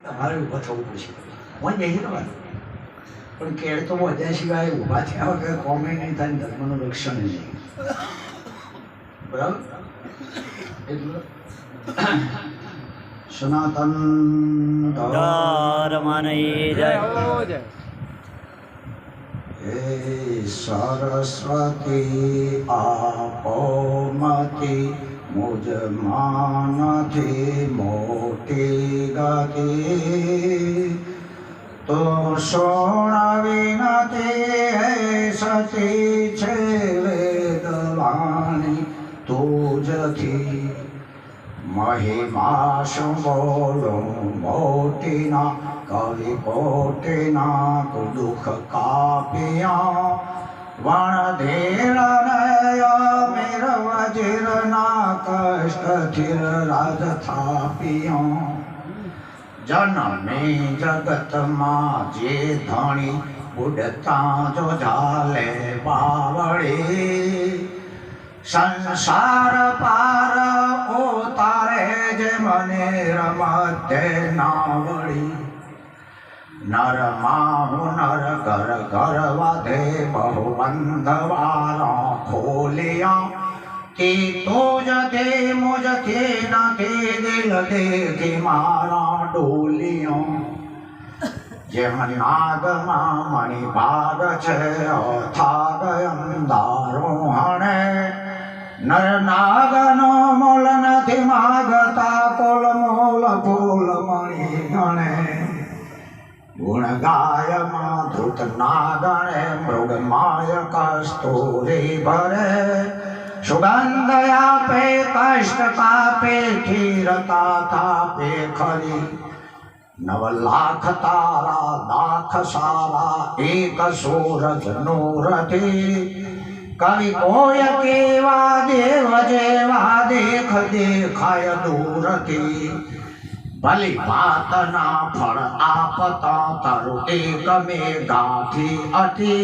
તમારે ઊભા થવું પડશે. હું જઈ રહ્યો પણ કેળ તો વધ્યા સિવાય ઊભા થયા વગર કોમે નહીં થાય, ધર્મનું રક્ષણ નહીં. બરાબર? એટલું સનાતન ધર્મની જય. હે સરસ્વતી આપો મતી મુજ માનથી મોટી ગતિ તો સોણાવી નથી. હે સતી છે વેદવાણી તુજથી મહિમા શું બોલું મોટીના કવિ કોટીના દુઃખ કાપિયા વણધેરનય મેર વજીરના કષ્ટથિર રાજ થાપિયા જનની જગતમાં જે ધણી ઉડતા જો ઝાલે બાવળી સંસાર પાર ઉતારે જે મને રમતે નાવડી. નર માહુ નર ઘર ઘર વાધે બહુ બંધવારા ખોલિયા કે તુજ દે મુજ કે નથી દિલ દેખી મારા ડોલિયા. જેમ નાગમાં મણિ ભાગ છે અથાગ અંધારોહણે નર નાગનો મોલ નથી માગતા કોલ મોલ ફૂલ મણી ગણે. ગુણ ગાયમાં ધૃત નાગણે મૃગ માય કસ્તુરી ભરે સુગંધ આપે કષ્ટ કાપે ધીરતા તાપે ખરી. 9 લાખ તારા દાખ સારા એક સૂરજ નૂરથી કવિ કોઈ કેવા દેવ જેવા દેખ દેખાય દૂરથી. ભલી વાતના ફળ આપતા તરુ એક મેઘાથી અતિ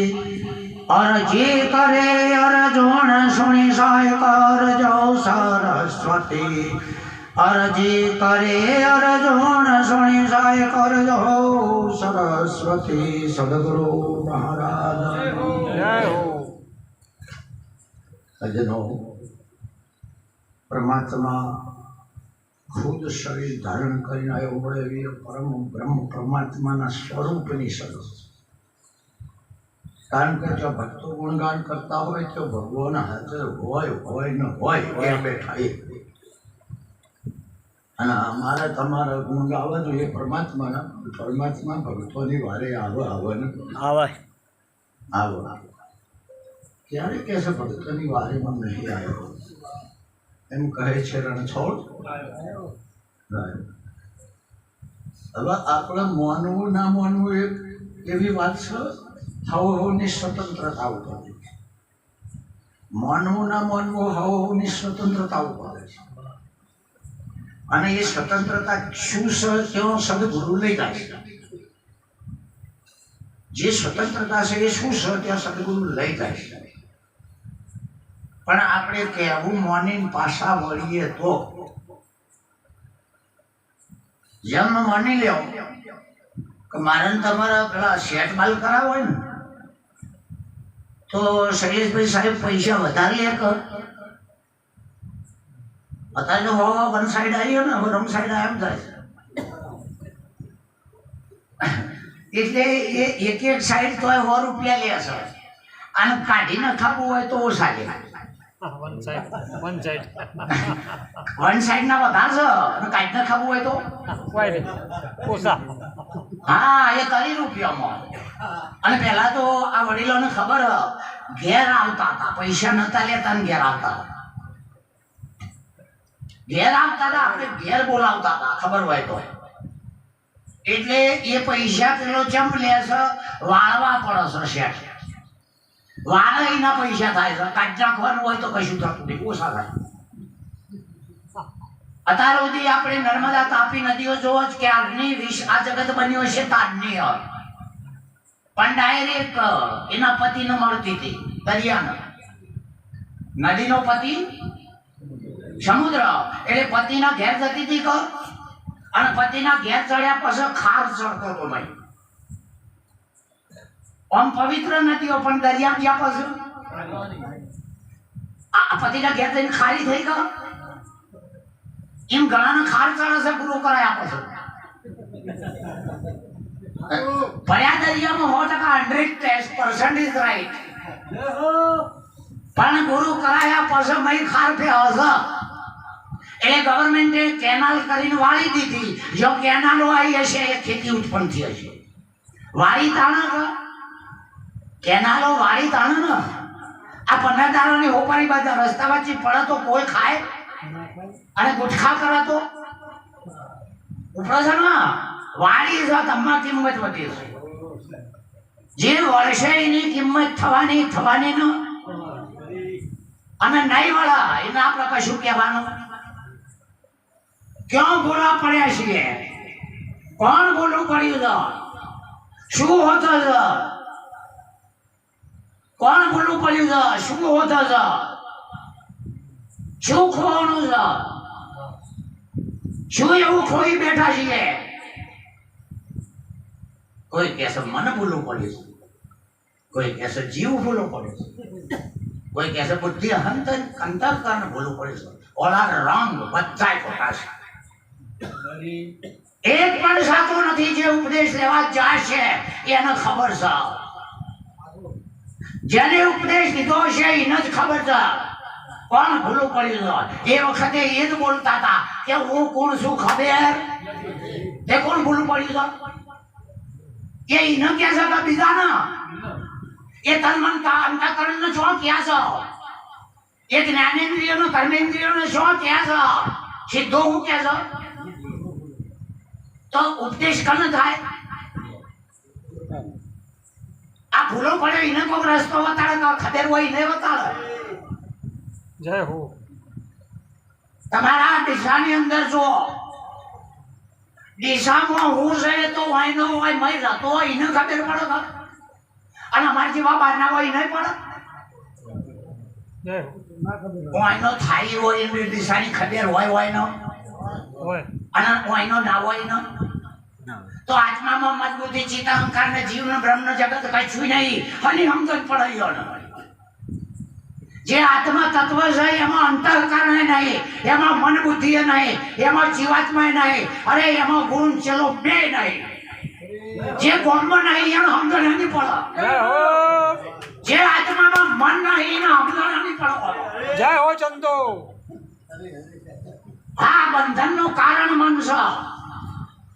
અરજી કરે અરજોણ સુણી સાય કરજો સરસ્વતી. અરજી કરે અરજોણ સુણી સાય કરજો સરસ્વતી. સદગુરુ મહારાજ સજ્જનો, પરમાત્મા ખુદ શરીર ધારણ કરીને આવ્યો મળે એવી પરમ બ્રહ્મ પરમાત્માના સ્વરૂપની સરસ. કારણ કે જો ભક્તો ગુણગાન કરતા હોય તો ભગવાન હાજર હોય ન હોય એ બેઠા એ. અને અમારે તમારે ગુણ ગાવા જોઈએ પરમાત્માના. પરમાત્મા ભક્તોની વારે આવે ક્યારે કહે છે ભક્તોની વારેમાં નહીં આવ્યો એમ કહે છે રણછોડ. હવે આપણે માનવું ના માનવું એવી વાત છે. હવની સ્વતંત્રતા ઉપર માનવું ના માનવું હવની સ્વતંત્રતા ઉપર છે. અને એ સ્વતંત્રતા શું છે તેઓ સદગુરુ લઈ જાય છે. જે સ્વતંત્રતા છે એ શું છે ત્યાં સદગુરુ લઈ જાય છે. પણ આપણે કહેવું માનીને પાછા વળીએ તો જેમ માની લેવું કે મારે તમારા પેલા સેટ બાલ કરાવો હોય ને તો શૈલેષભાઈ સાહેબ પૈસા વધારે લે કર. અત્યારે તો વન સાઈડ આવ્યો ને હવે રંગ સાઈડ એમ થાય એટલે એ એક સાઈડ તો 100 રૂપિયા લે છે. અને કાઢીને ખાવું હોય તો ઓછા લે. વન સાઈડ ના વધારે છે અને કાઢીને ખાવું હોય તો ઓછા. હા, એ 30 રૂપિયામાં. અને પહેલા તો આ વડીલોને ખબર ઘેર આવતા હતા, પૈસા નતા લેતા ને ઘેર આવતા હતા. આપણે ઘેર બોલાવતા હતા ખબર હોય તો. એટલે એ પૈસા પેલો ચંપ લે છે વાળવા પડે છે શેઠ. વાળાઈના પૈસા થાય છે. કાઢી નાખવાનું હોય તો કશું થતું નહીં, ઓછા થાય. અત્યાર સુધી આપણે નર્મદા તાપી નદીઓ જોવો જ કે આજની આ જગત બન્યો છે તાજની હોય પણ ડાયરેક્ટ એના પતિને મળતી હતી દરિયાને. નદીનો પતિ સમુદ્ર એટલે પતિના ઘેર જતી હતી કે અને પતિના ઘેર ચડ્યા પછી ખાર ચડતો હતો ભાઈ. આમ પવિત્ર નદીઓ પણ દરિયા ગયા પછી આ પતિના ઘેર જઈને ખારી થઈ ગયો. એમ ઘણાને ખાર ચડે છે ગુરુ કરાયા પછી. ભર્યા દરિયામાં 100% રાઈટ. પણ ગુરુ કરાયા પછી મય ખાર પે હશે. એ ગવર્મેન્ટે કેનાલ કરીને વાળી દીધી. જો કેનાલો આવી હશે એ ખેતી ઉત્પન્ન થઈ હશે. વાળી તાણા કેનાલો વાળી તાણા ને આ 15 દાડાની હોપારી બાજુ રસ્તા વચ્ચે પડે તો કોઈ ખાય અને ગુટખા કરે તો ઉપરો છે ને વાળી છે તમા કિંમત વધી છે. જે વર્ષે એની કિંમત થવાની ન અને નહીં વળા એને આપણે કશું કહેવાનું. ક્યાં બોલવા પડ્યા છીએ? કોણ બોલવું પડ્યું છે? શું હોતો છે? કોણ બોલવું પડ્યું છે? શું હોતો છે? શું ખોવાનું છે? શું એવું ખોઈ બેઠા છીએ? કોઈ કહેશે મને બોલવું પડ્યું છે, કોઈ કહેશે જીવ બોલવું પડ્યું છે, કોઈ કહેશે બુદ્ધિ અંતઃકરણ બોલવું પડ્યું છે. ઓલા રંગ બધા ખોટા છે. એક પણ સાચો નથી. જે ઉપદેશ લેવા જાય છે એને ખબર છે. જેને ઉપદેશ લીધો છે એને જ ખબર છે કોણ ભૂલું પડ્યું છે. એ વખતે એ જ બોલતા હતા કે હું કોણ શું ખબર. તે કોણ ભૂલું પડ્યું છે? એ એને કહે છે કે બીજા ના એ તન મન અંતઃકરણ ને શું કહે છે? એ જ્ઞાનેન્દ્રિય નો કર્મેન્દ્રિય ને શું કહે છે? સીધો હું કહે છે તો ઉપદેશ કને થાય? આ ભૂલો પડે એને કોઈ રસ્તો બતાડે તો ખબર હોય એને બતાડે. જય હો. તમારા દિશાની અંદર જો દિશામાં હું છે તો હોય નો હોય મય જતો હોય એને ખબર પડે તો અને અમારા જેવા બહારના હોય નહીં પડે. જય હોય નો થાય હોય એની દિશાની ખબર હોય નો હોય અને હોય નો ના હોય નો તો આત્મામાં મજબૂતી ચિત્ત અહંકાર ને જીવ ને બ્રહ્મ ને જગત કઈ છું નહીં અને સમજણ પડાયો ને. જે આત્મા તત્વ છે એમાં અંતઃકરણ નહીં, એમાં મન બુદ્ધિ નહીં, એમાં જીવાત્મા નહીં, અરે એમાં ગુણ ચલો બે નહીં. જે ગુણમાં નહીં એનો સમજણ નહીં પડે. જય હો. જે આત્મામાં મન નહીં એનો સમજણ નહીં પડે. જય હો ચંદો. આ બંધનનું કારણ મન છે.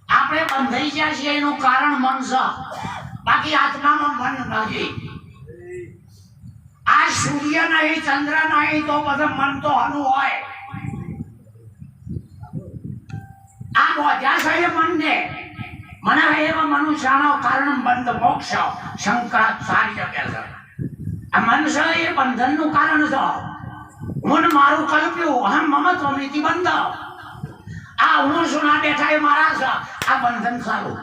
આપણે બંધાઈ ગયા છીએ એનું કારણ મન છે, બાકી આત્મામાં મન નથી. આ સૂર્ય નહીં ચંદ્ર નહીં તો બધું મન તો હનું હોય. આ બોધ્યા છે એ મનને મને એવ મનુષ્યનો કારણ બંધ મોક્ષ શંકરાચાર્ય કહે છે. આ મન છે એ બંધનનું કારણ છે. હું મારું કલ્પ્યું અહમ મમત્વ નીતિ બંધ. આ હું સુના બેઠા એ મારા છે. આ બંધન સારું.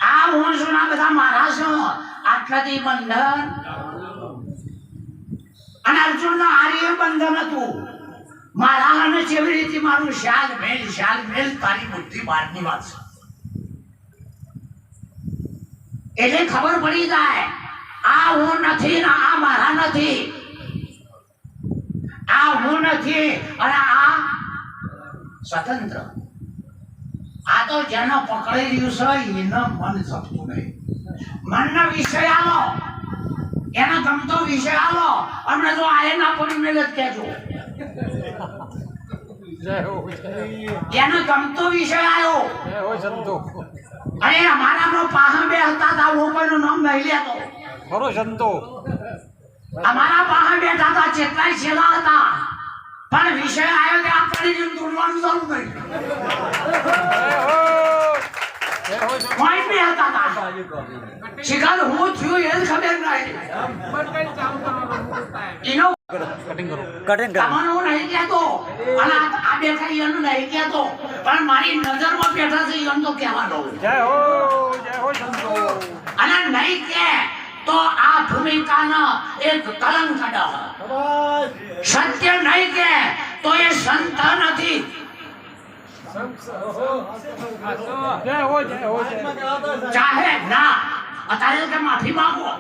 આ હું સુના બધા મારા છે. આટલાથી બંધન. અને અર્જુન નો આર્ય બંધન હતું. મારા અને જેવી રીતે મારું શાલ મેલ તારી બુદ્ધિ બહારની વાત છે. એટલે ખબર પડી જાય આ હું નથી ને આ મારા નથી. આ હું નથી અને આ સ્વતંત્ર. આ તો જેને પકડી રહ્યું છે એને મન શકતું નહીં. મનનો વિષય આલો, એનો ગમતો વિષય આલો અમને જો આ ના પડી મેલ જ કહેજો. જય હો. એનો ગમતો વિષય આવ્યો જય હો ચંદો. અને અમારામાં પાહા બે હતા તા હું કોઈનું નામ નહીં લેતો. ખરો ચંદો. અમારા પાહા બેઠા હતા જેટલાય છેલ્લા હતા પણ વિષય આવ્યો કે આ પડી જઈને દોડવાનું ચાલુ કર્યું. જય હો. જય હો ચંદો. કોઈ બે હતા તા શિકાર હું થયું એ જ ખબર નહીં. એનો કટિંગ કરો. તમારું નહીં કહેતો અને આ બેઠા એનું નહીં કહેતો પણ મારી નજરમાં બેઠા છે એમ તો કહેવાનો. જય હો. જય હો ચંદો. અને નહીં કે તો આ ભૂમિકાનો એક કલંક કાઢો. સત્ય નહીં કે તો એ સંત નથી. જય હો જય હો જય ચાહે ના અત્યારે કે માફી માંગો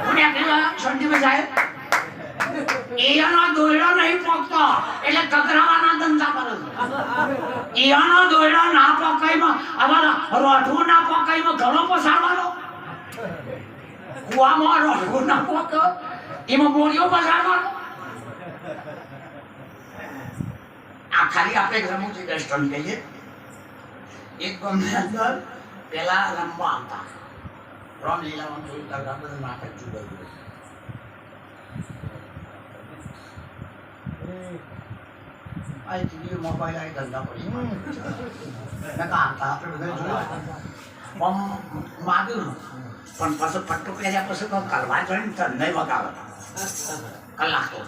કોને કીધું સંજીવ સાહેબ એનો દોયડો નહીં પોકતો એટલે કકરાવાના ધંધા કરે એનો દોયડો ના પોકાઈમાં અમારા રોઠું ના પોકાઈમાં ઘણો પસારવાનો કુવામાં રોઠું ના પોક એમાં બોરીઓ પસારવાનો આ ખાલી આપણે રમૂજી રેસ્ટોરન્ટ કહીએ એક ગામની અંદર પેલા રમવા આવતા રામલીલામાં જોયું કરતા બધું નાટક જુદા જુદા આ ટીવી મોબાઈલ આ ધંધા પડી નકા આવતા આપણે બધા જોયા માગ્યું પણ પાછું પટ્ટો પહેર્યા પછી તો કરવા જોઈને તો નહીં વગાડતા કલાક તો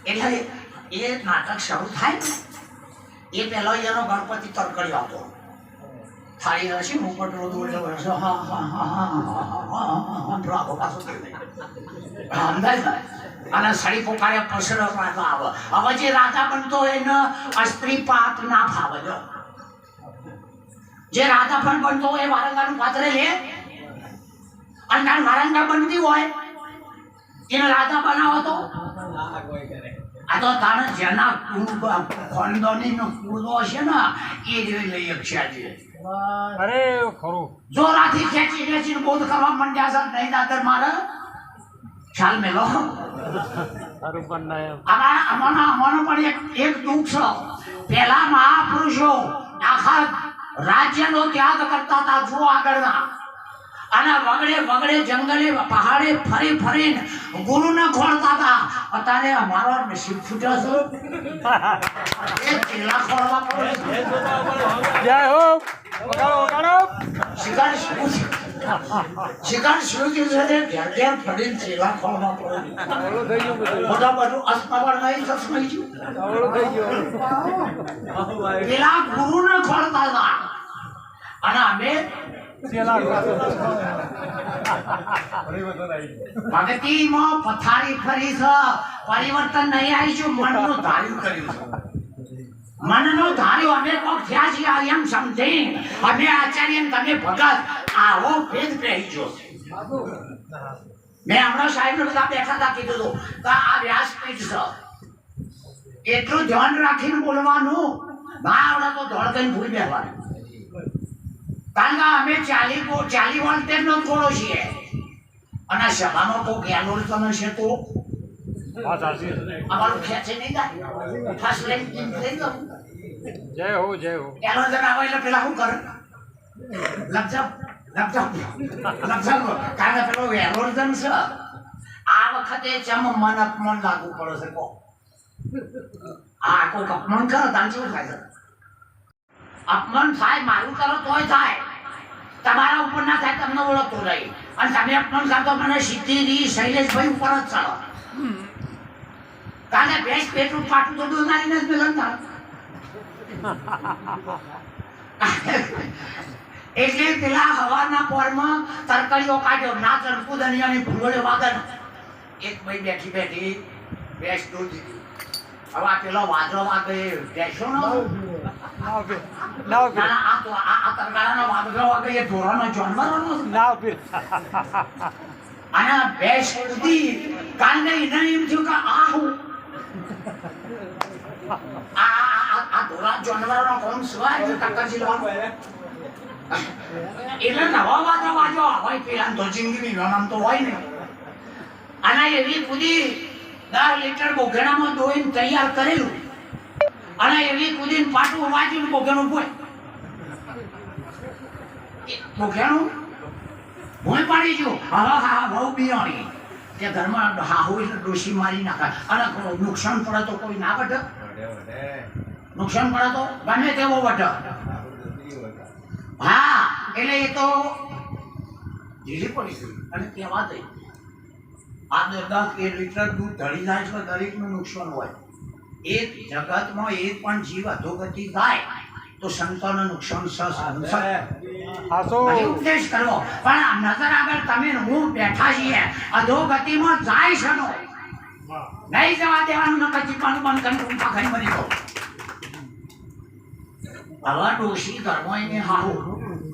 એટલે એ નાટક શરૂ થાય ને એ પહેલો એનો ગણપતિ તરકડી આવતો થાળી હશે ઉપર પેલો દોડેલો હશે હા હા હા હા હા પાછો અંદાજ અને સળી પોકારે પસરો રાજા આવે હવે જે રાજા બનતો હોય એને અસ્ત્રી પાત ના ફાવે જો જે રાજા પણ બનતો હોય વારંગાનું પાત્રે લે અને તાર વારંગા બનતી હોય એને રાજા બનાવો તો આ તો તાણે જેના ખંડોની કુળો છે ને એ જેવી લઈ અક્ષાજી અરે ખરું જોરાથી ખેંચી ખેંચીને બોધ કરવા માંડ્યા છે નહીં દાદર મારે ખ્યાલ મેલો સારું પણ અમારો પણ એક દુઃખ છે પહેલા મહાપુરુષો આખા રાજ્યનો ત્યાગ કરતા હતા જો આગળના અને વગડે વગડે જંગલે પહાડે ફરી ફરીને ગુરુને ખોળતા હતા અત્યારે અમારો નસીબ છૂટ્યો છે એ પેલા ખોળવા પડે જય હો વગાડો વગાડો શિકાર શું કે છે ઘેર ઘેર ફરીને પેલા ખોળવા પડે આવડું થઈ ગયું બધું બધા બધું અસ્માવર નહીં સસમાઈ ગયું આવડું થઈ ગયું પેલા ગુરુને ખોળતા હતા અને અમે ભક્તિમાં પથારી ફરી છે પરિવર્તન નહીં આવીશું મનનું ધાર્યું કર્યું છે મનનું ધાર્યું અમે કોક થયા છીએ આઈ એમ સમથિંગ અમે આચાર્ય તમે ભગત આવો ભેદ પહેરી ગયો મેં હમણાં સાહેબ બધા બેઠા હતા કીધું હતું કે આ વ્યાસપીઠ છે એટલું ધ્યાન રાખીને બોલવાનું ના આવડે તો ધોળ કઈ ભૂલ બેસવાનું કારણ કે અમે 40 વોલ્ટેજનો ગોળો છીએ અને સભામાં કોઈ ગેલોડ તો નશે તો વાત સાચી અમારું ખેંચે નહીં જાય ફર્સ્ટ લાઈન લઈ લો જય હો જય હો ગેલોડ જણ આવે એટલે પેલા શું કરે લપઝપ કારણ કે પેલો ગેલોડ જણ છે આ વખતે ચમ મન અપમાન લાગુ પડે છે કો આ કોઈ અપમાન કરો તાન શું થાય છે અપમાન થાય મારું કરો તોય થાય તમારા ઉપર ના થાય તમને ઓળખતો નહીં અને તમે અપમાન કરતો મને સિદ્ધિ શૈલેષભાઈ ઉપર જ ચાલો કારણ કે ભેંસ પેટનું પાટું તો દોનારીને જ મિલન એટલે પેલા હવાના પોરમાં તરકડીઓ કાઢ્યો નાચન કુદનિયાની ભૂગોળે વાગન એક ભાઈ બેઠી બેઠી ભેંસ દૂધ દીધી હવે આ પેલો વાજરો વાગે ભેંસો નો ના પીર આ તરગાળાનો વાગરો વાગે એ ઢોરાનો જાનવરોનો ના પીર અને ભેંસ કૂદી કારણ કે એને એમ થયું કે આ હું આ ઢોરા જાનવરોનો કોણ સ્વાય ટક્કરજી લેવાનું એટલે નવા વાજરો વાજો હોય પેલા તો જિંદગી નામ તો હોય ને અને એવી કૂદી 10 લીટર બોઘેણામાં દોઈને તૈયાર કરેલું અને એવી કૂદીને પાટું વાજીને બોઘેણું ભોય બોઘેણું ભોય પાડી ગયું હા બહુ બિયાણી તે ઘરમાં હાહુ એટલે ડોશી મારી નાખે અને નુકસાન પડે તો કોઈ ના વઢે નુકસાન પડે તો ગમે તેવો વઢે હા એટલે એ તો ઢીલી પડી ગઈ અને કહેવા દઈ આ 10 લીટર દૂધ ઢળી જાય છે દરેકનું નુકસાન હોય એક જગતમાં એક પણ જીવ અધોગતિ થાય તો સંતોને નુકસાન ઉપદેશ કરવો પણ આ નજર આગળ તમે હું બેઠા છીએ અધોગતિમાં જાય છે નહીં જવા દેવાનું નકર ચીપાનું બંધ કરીને ઊંચા ખાઈ મરી જાઓ. હવે ડોશી ધર્મો એને હારું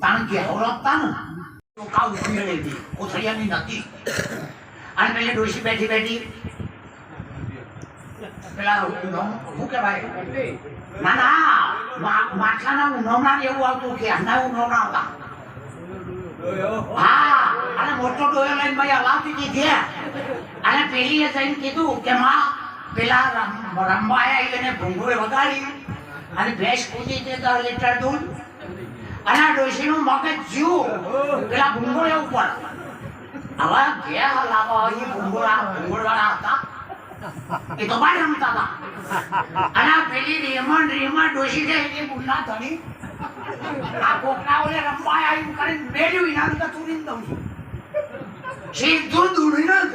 તાણ કહેવડતા ને તો કાવ ઉભી હતી કોથળિયાની નથી. અને પેલી ડોશી બેઠી બેઠી પેલા શું કહેવાય ના ના માટલાના ઉનવણા એવું આવતું કે આના ઉનવણા આવતા. હા અને મોટો ડોયો લઈને ભાઈ હલાવતી હતી અને પેલીએ જઈને કીધું કે માં પેલા રમવા આયા એને ભૂંગળે વગાડી અને ભેંસ કૂદી તે 10 લીટર દૂધ અને આ ડોશીનું મગજ જ્યું પેલા ભૂંગળે ઉપર. હવે ઘેર હલાવવા એ ભૂંગળવાળા હતા એ તો બહાર રમતા હતા. અને આ પેલી રીમણ ડોશી છે એ ગુંડા ધણી આ કોકના ઓલે રમવા આવ્યું કરીને મેળ્યું એના અંદર તુરીને દઉં છું સીધું દૂરીને જ.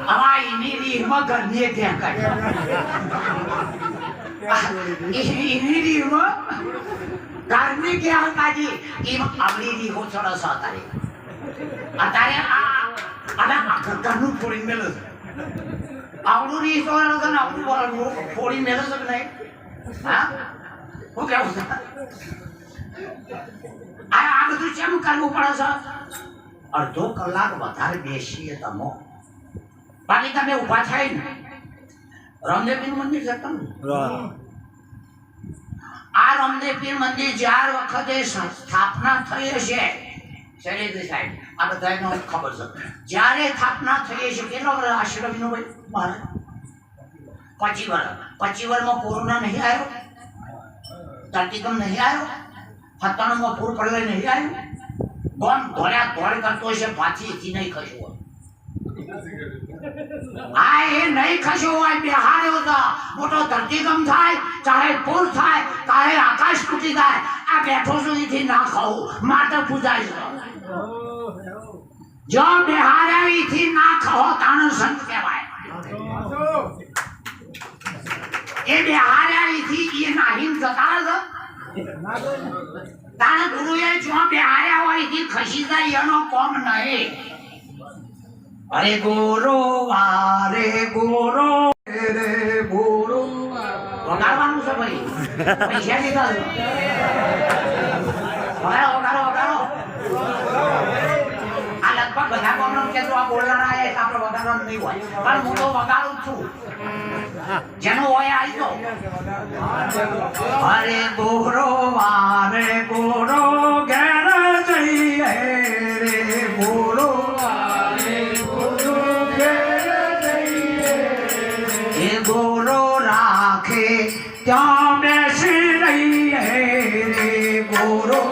હવે એની રીમમાં ઘરની ધ્યાન કાઢી એની રીમમાં ઘરની ક્યાં કાઢી એમ આવડી રીમો ચડસ અત્યારે અને ઘરનું ફોડી મેળે છે. આવડું રી સોળે છે ને આવડું ફોડી મેળે છે કે નહીં? હા શું કેવું છે? આ બધું કેમ કરવું પડે છે? અડધો કલાક વધારે બેસીએ તમે બાકી તમે ઉભા થાય ને રામદેવપીર મંદિર છે તમે આ રામદેવપીર મંદિર 4 વખતે સ્થાપના થઈ હશે શરીર સાહેબ આ બધાનો ખબર છે. જ્યારે સ્થાપના થઈ હશે કેટલો વર્ષ આશ્રમનો ભાઈ મહારાજ 25 વર્ષમાં કોરોના નહીં આવ્યો, ધરતીકંપ નહીં આવ્યો, 97માં પૂર પડે નહીં આવ્યું. કોણ દોડ્યા દોડ કરતો હશે પાછી એથી નહીં ખસ્યું આ એ નહીં ખસ્યું હોય બિહાર્યો તો મોટો ધરતીકંપ થાય ચાહે પૂર થાય ચાહે આકાશ તૂટી જાય આ બેઠો સુધીથી ના ખાવું માટે પૂજાય છે. જો બિહાર્યા એથી ના ખાઓ તાનો સંત કહેવાય. એ બિહાર્યા એથી એ નાહીન જતા છે તારા ગુરુએ જો બેહાર્યા હોય થી ખસી જાય એનો કોમ નહીં. અરે ગુરુ વારે ગુરુ રે ગુરુ વગાડવાનું છે ભાઈ પૈસા લીધા છે. વગાડો આ લગભગ બધા કોમનો કે તો આ બોલવાના આયા એટલે આપણે વગાડવાનું નહીં હોય પણ હું તો વગાડું છું જેનું હોય આવી તો. અરે ગુરુ વારે ગુરુ ઘેર જઈએ રે ગુરુ વારે ગુરુ ઘેર જઈએ એ ગુરુ રાખે ત્યાં બેસી રહીએ રે ગુરુ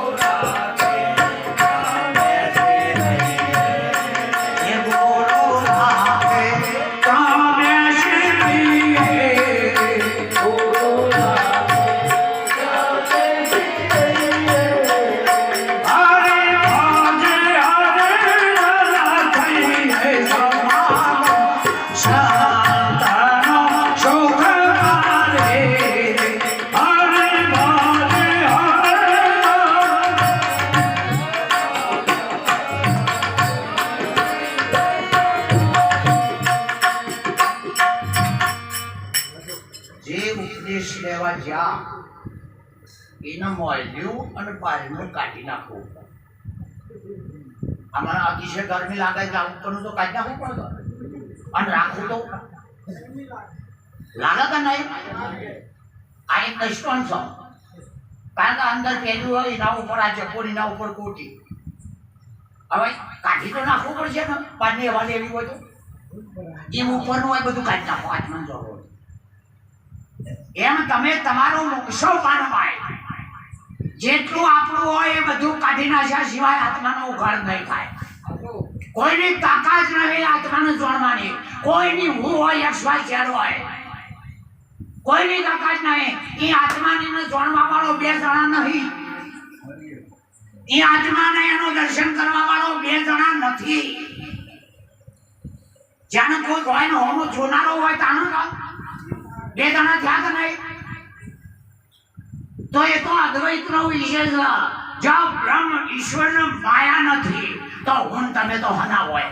એને મોલ્યું અને બારીનું કાઢી નાખવું. અમારા અતિશય ગરમી લાગે છે ઉપરનું તો કાઢી નાખવું પડે અને રાખવું તો લાગે કે નહીં? આ એક દૃષ્ટાંત છે કારણ કે અંદર પહેલું હોય એના ઉપર આ ચકોર એના ઉપર કોટી. હવે કાઢી તો નાખવું પડશે ને પાણી હવા લેવી હોય તો એમ ઉપરનું હોય બધું કાઢી નાખો આત્માની જરૂર. એમ તમે તમારું મોક્ષો પાનવાય જેટલું આપણું હોય એ બધું કાઢી નાખ્યા સિવાય આત્માનો ઉઘાડ નહીં થાય. કોઈની તાકાત નહીં આત્માને જોડવાની. કોઈની હું હોય XYZ હોય કોઈની તાકાત નહીં. એ આત્માને જોડવા વાળો 2 જણા નહીં. એ આત્માને એનું દર્શન કરવા વાળો 2 જણા નથી. જ્યાં કોઈ હોય ને હોમો જોનારો હોય તાનું 2 જણા થયા કે નહીં? તો એ તો અદ્વૈતનો વિષય છે. જો બ્રહ્મ ઈશ્વરને માયા નથી તો હું તમે તો હના હોય.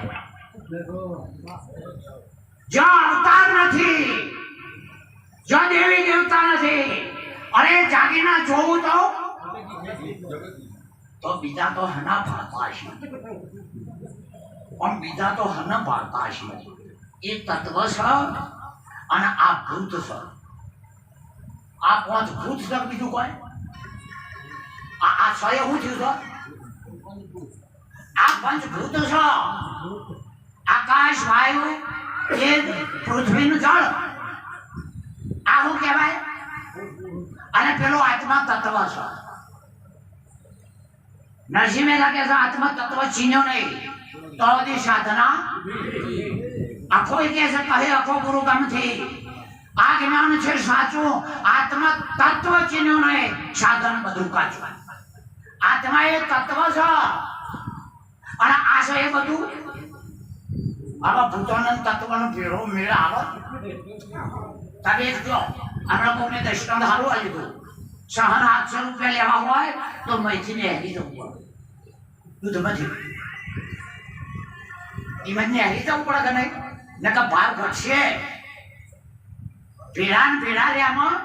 જ્યાં અવતાર નથી, જ્યાં દેવી દેવતા નથી, અરે જાગીને જોવું તો બીજા તો હના પાડતા છે, પણ બીજા તો હના પાડતા છે. એ તત્વ છે અને આ ભૂત છે. આ પાંચ ભૂત છે, બીજું કોઈ આ છ એવું થયું છે. આ પંચભૂત છે, આકાશ, વાયુ, તેજ, પૃથ્વીનું જળ. આ શું કહેવાય? અને પેલો આત્મા તત્વ છે. નરસિંહ મહેતા કહે છે આત્મા તત્વ ચીન્યો નહીં તો બધી સાધના આખો કહે છે કહે આખો ગુરુ ગમથી. આ જ્ઞાન છે સાચું. આત્મા તત્વ ચીન્યો નહીં, સાધન બધું કાચું. આત્મા એ તત્વ છે અને આ છે એ બધું. આવા ભૂતોના તત્વનો ભેળો મેળ આવે. તમે જો હમણાં કોઈને દર્શન હારું આવી દીધું, સહન 800 રૂપિયા લેવા હોય તો મહીથી હેરી જવું પડે. દૂધમાંથી એમાં હેરી જવું પડે કે નહીં? નકર ભાર ઘટશે. ભેળા ને ભેળા રહ્યામાં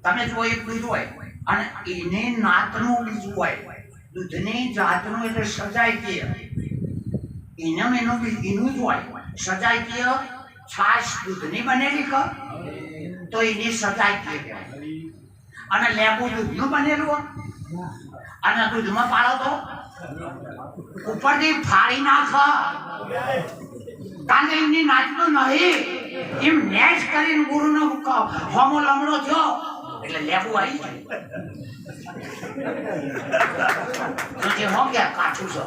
તમે જો એક બીજું હોય અને એને નાતનું બીજું હોય. દૂધની જાતનું એટલે સજાયકીય, એનું જ હોય. સજાયકીય છાશ દૂધની બનેલી તો એની સજાયકીય કહેવાય. અને લેબુ દૂધનું બનેલું અને દૂધમાં પાડો તો ઉપરથી ફાડી નાખ. કારણ કે એમની નાચનું નહીં, એમ નેચ કરીને ગુરુનો હોમો લમડો થયો એટલે લેબુ આવી જાય. જે હો ગયા કાચું છે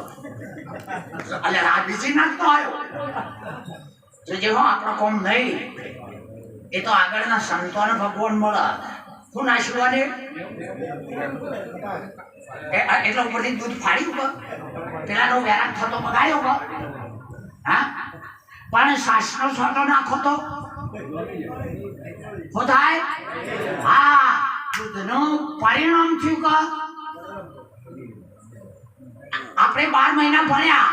એટલે આ બીજી નાચતો આવ્યો. જે હો આપણો કોમ નહીં, એ તો આગળના સંતોને ભગવાન મળે. શું નાચવાની એટલે ઉપરથી દૂધ ફાડ્યું પેલાનો વેરાન થતો બગાડ્યો. હા, પણ સાસનો છોટો નાખો તો શું થાય? હા, દૂધનું પરિણામ થયું કે આપણે 12 મહિના ભણ્યા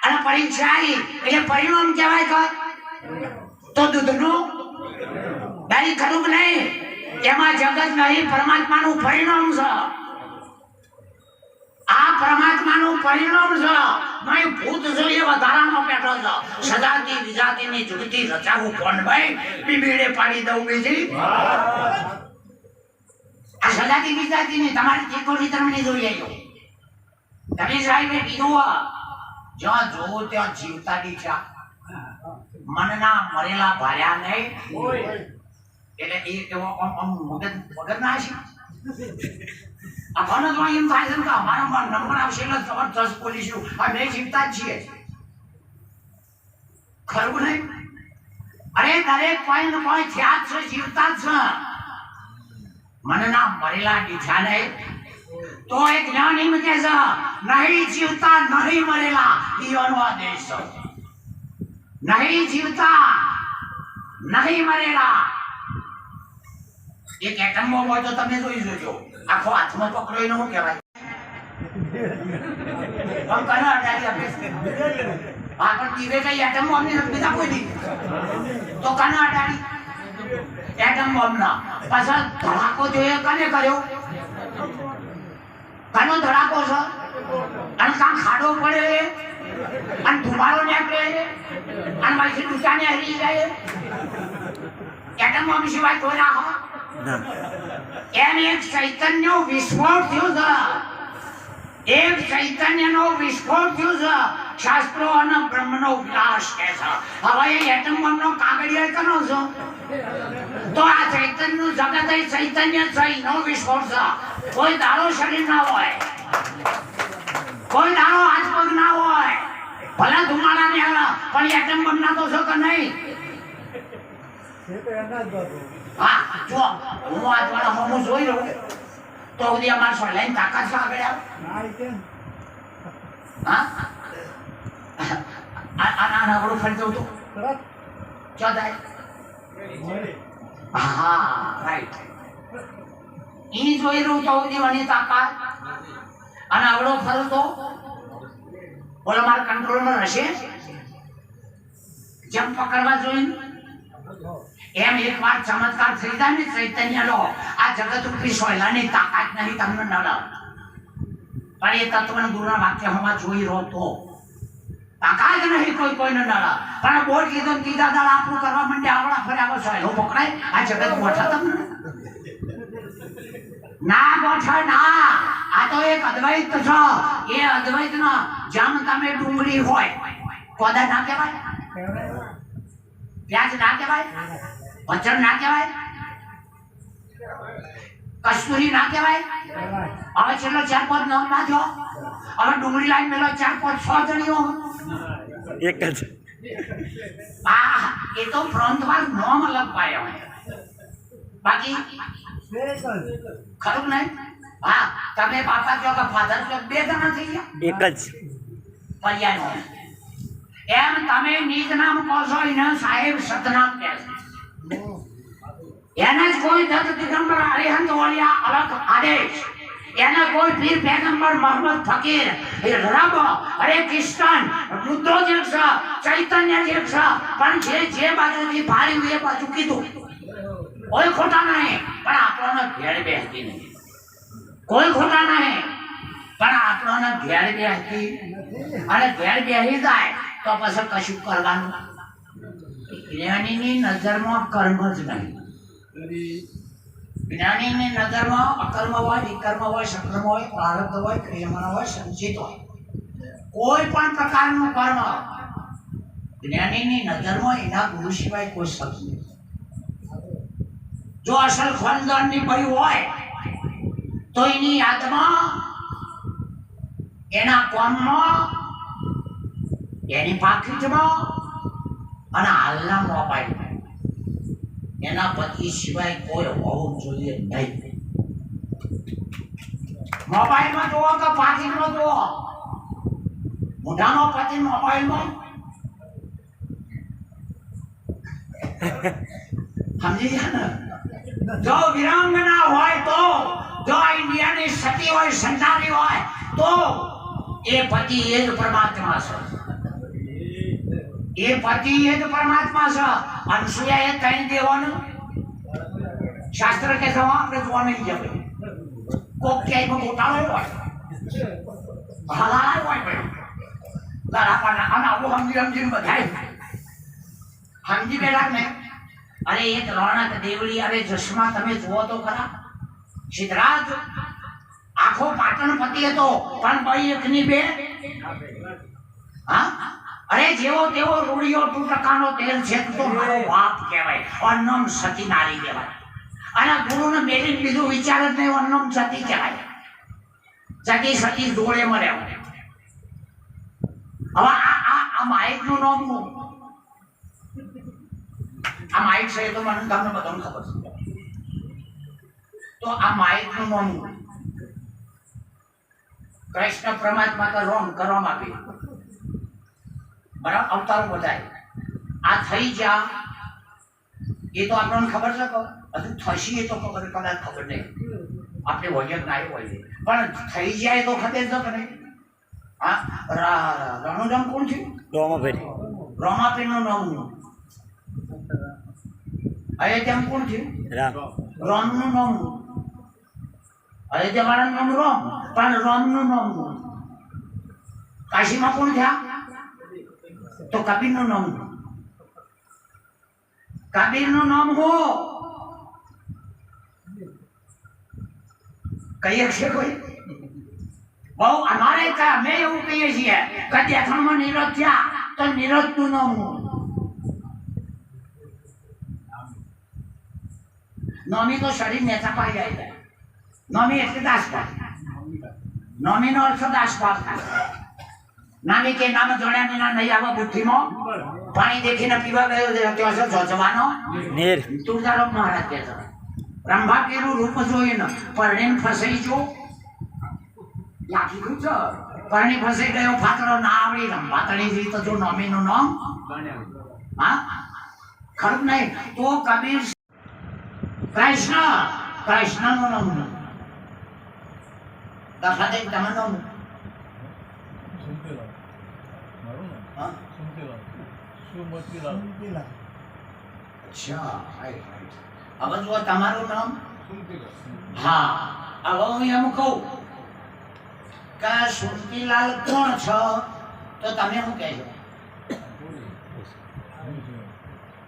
અને પરીક્ષા આવી એટલે પરિણામ કહેવાય કે તો દૂધનું દારી ખરું નહીં. એમાં જગત નહીં, પરમાત્માનું પરિણામ છે. આ પરમાત્માનું પરિણામ છે. નહીં ભૂત છે એ વધારાનો બેઠો છે. સજાતી વિજાતીની જુગતી રચાવું કોણ ભાઈ? બીબીડે પાડી દઉં બીજી. આ સજાતી વિજાતીની તમારી ચીકોની તમને જોઈ લેજો. તમે સાહેબ કીધું જ્યાં જોવો ત્યાં જીવતા દીઠા, મનના મરેલા ભાર્યા નહીં. એટલે એ કેવો મગજ ના છે. આપણને તો એમ થાય છે કે અમારા નંબર આવશે એટલે જબરદસ્ત બોલીશું. અમે જીવતા જ છીએ, ખરું નહીં? અરે દરેક કોઈ ને કોઈ થયા જ છે, જીવતા જ છે. મનના મરેલા દીઠા નહીં તો એક જ્ઞાન એમ કે છે નહીં જીવતા નહીં મરેલા જીવનનો આદેશ. નહીં જીવતા નહીં મરેલા. એક એટમ બોમ્બ હોય તો તમે જોઈ જોજો, આખો હાથમાં પકડો એનો શું કહેવાય? પણ દીવે કઈ એટમ બોમ્બ ની બીજા કોઈ નહીં તો કાના અડાડી એટમ બોમ્બ ના. પાછા ધડાકો જોઈએ કને કર્યો? કાનો ધડાકો છે? અને કાં ખાડો પડે અને ધુમાડો નીકળે અને મારી દુકાને હરી જાય. એટમ બોમ્બ સિવાય કોઈ રાખો એમ એક ચૈતન્ય વિસ્ફોટ થયો છે. એક ચૈતન્યનો વિસ્ફોટ થયો છે. શાસ્ત્રો અને બ્રહ્મનો વિનાશ કહે છે. હવે એ એટમ બોમ્બનો કાગળિયો કનો છો તો આ ચૈતન્યનું જગત એ ચૈતન્ય છે, એનો વિસ્ફોટ છે. કોઈ દાડો શરીર ના હોય, કોઈ દાડો હાથ પગ ના હોય, ભલે ધુમાડા ને આવે પણ એટમ બોમ્બ ના તો છો કે નહીં? હા, જો હું આ વાળા હોમો જોઈ રહ્યો તો સુધી અમારે સોલાઈન તાકાત છે આગળ આવે. હા, આના નવડું ફરી જવું તો ક્યાં થાય? હા, રાઈટ. ઈ જોઈ રહ્યું તો સુધી મને તાકાત અને અવળો ફરું તો બોલો મારા કંટ્રોલમાં હશે? જેમ પકડવા જોઈએ એમ એકવાર ચમત્કાર થઈ જાય ને ચૈતન્ય લો, આ જગત રૂપી સોયલાની તાકાત નહીં તમને નડે. પણ એ તત્વના ગુરુના વાક્ય હમણાં જોઈ રહો તો તાકાત નહીં કોઈને નડે. પણ બોલ કીધું ત્રીજા દાડા આપણું કરવા માંડે આવડા ફર્યા સોયલો પકડાય. આ જગત ગોઠા તમને ના ગોઠા ના. આ તો એક અદ્વૈત છે. એ અદ્વૈત ના જેમ તમે ડુંગળી હોય કોદા ના કહેવાય, પ્યાજ ના કહેવાય, વચન ના કહેવાય, કસ્તુરી ના કહેવાય. હવે છેલ્લો 4-5 નામ ના થયો. હવે ડુંગળી લાઈન મેલો 4-5-6 જણીઓ એક જ. એ તો પ્રાંતવાર નામ અલગ પાડ્યા હોય. બાકી ખરું નહીં. હા, તમે બાપા કહો કે ફાધર કહો, 2 જણા થઈ ગયા એક જ. પર્યાય એમ તમે નિજ નામ કહો છો એને સાહેબ સતનામ કહે છે. એને જ કોઈ દત્ત દિગંબર અરિહંત વાળિયા અલગ આદેશ, એને કોઈ પીર પેગંબર મોહમ્મદ ફકીર રબ હરે કૃષ્ણ રુદ્રો જે છે ચૈતન્ય જે છે પણ જે બાજુથી ભાર્યું એ બાજુ કીધું. કોઈ ખોટા નહીં પણ આપણને ઘેર બેસતી નહીં. કોઈ ખોટા નહીં પણ આપણને ઘેર બેસતી. અને ઘેર બેસી જાય તો પછી કશું કરવાનું. જ્ઞાનીની નજરમાં કર્મ જ નહીં. જ્ઞાનીની નજરમાં અકર્મ હોય, વિકર્મ હોય, સક્રમ હોય, પ્રારબ્ધ હોય, ક્રિયમાન હોય, સંચિત હોય, કોઈ પણ પ્રકારનું કર્મ જ્ઞાનીની નજરમાં એના ગુરુ સિવાય કોઈ શબ્દ નહીં. જો અસલ ખાનદાનની ભાઈ હોય તો એની યાદમાં, એના કોમમાં, એની પાકીટમાં અને હાલના મોબાઈલમાં એના પતિ સિવાય કોઈ હોવું જોઈએ નહીં. મોબાઈલમાં જુઓ કે પાકીટમાં જુઓ, મોઢાનો પતિ મોબાઈલમાં. સમજી ગયા ને? જો વિરાંગના હોય તો, જો ઇન્ડિયાની સતી હોય, સંતાની હોય તો એ પતિ એ જ પરમાત્મા છે. એ પતિ એ જ પરમાત્મા છે. અનસૂયા એ કઈ દેવાનું શાસ્ત્ર કે છે આપણે જોવા નહીં જવું. કોક ક્યાંય ગોટાળો હોય, હલાલ હોય, ભાઈ અને આવું સમજીને બધા સમજી બેઠા ને. અરે એક રોણક દેવળી આવે ચશ્મા તમે જુઓ તો ખરા. સિદ્ધરાજ આખો પાટણપતિ હતો પણ ભાઈ એકની બે. હા, અરે જેવો તેવો રૂડિયો 2% તેલ છે તો મારો બાપ કહેવાય. અન્નમ સતી નારી કહેવાય. અને ગુરુને મેળવી બીજું વિચાર જ નહીં, અન્નમ સતી કહેવાય. સતી જોડે મળ્યા. હવે આ માઇકનું નામ આ માઇક છે તો મને તમને બધાને ખબર છે. તો આ માઇકનું નામ કૃષ્ણ પરમાત્મા તો રોમ કરવામાં આવ્યું. બરાબર, અવતારો બધાય આ થઈ જા એ તો આપણને ખબર છે. હજુ થશી એ તો કદાચ ખબર નહીં. આપણે વજન ના હોય પણ થઈ જાય તો ખબર છે કે નહીં. હા, રણું નામ કોણ છે? રોમાપીરનું નામ. અયોધ્યા કોણ છે? રોમનું નામ. અયોધ્યા વાળાનું નામ રોમ પણ રોમનું નામ. કાશીમાં કોણ થયા? તો કબીરનું નામ. કબીરનું નામ હો કહીએ છે કોઈ? બહુ અમારે અમે એવું કહીએ છીએ કે દેખાણમાં નિરોધ થયા તો નિરોધનું નામ હું. નોમી તો શરીર નેતા પાઈ જાય છે. નોમી એટલે દાસપાલ. નોમીનો અર્થ દાસપાલ થાય. નામી કે નામ જોડ્યા ના નહીં આવે બુદ્ધિમાં. પાણી દેખીને પીવા ગયો ત્યાં છે જવાનો નીર. તુલજારામ મહારાજ કહે છે રંભાપીરું રૂપ જોઈને પરણીને ફસાઈ જો લાખી ગયું છે. પરણી ફસાઈ ગયો ફાતરો ના આવડી રંભાતણી જઈ તો જો નોમીનું નામ. હા, ખરું નહીં તો કબીર કૃષ્ણનું નામ. દાખલા તરીકે તમે નામ હા? અચ્છા, રાઈટ રાઈટ. હવે જુઓ તમારું નામ. હા, હવે હું એમ કહું કે સુરતીલાલ કોણ છો તો તમે શું કહેશો?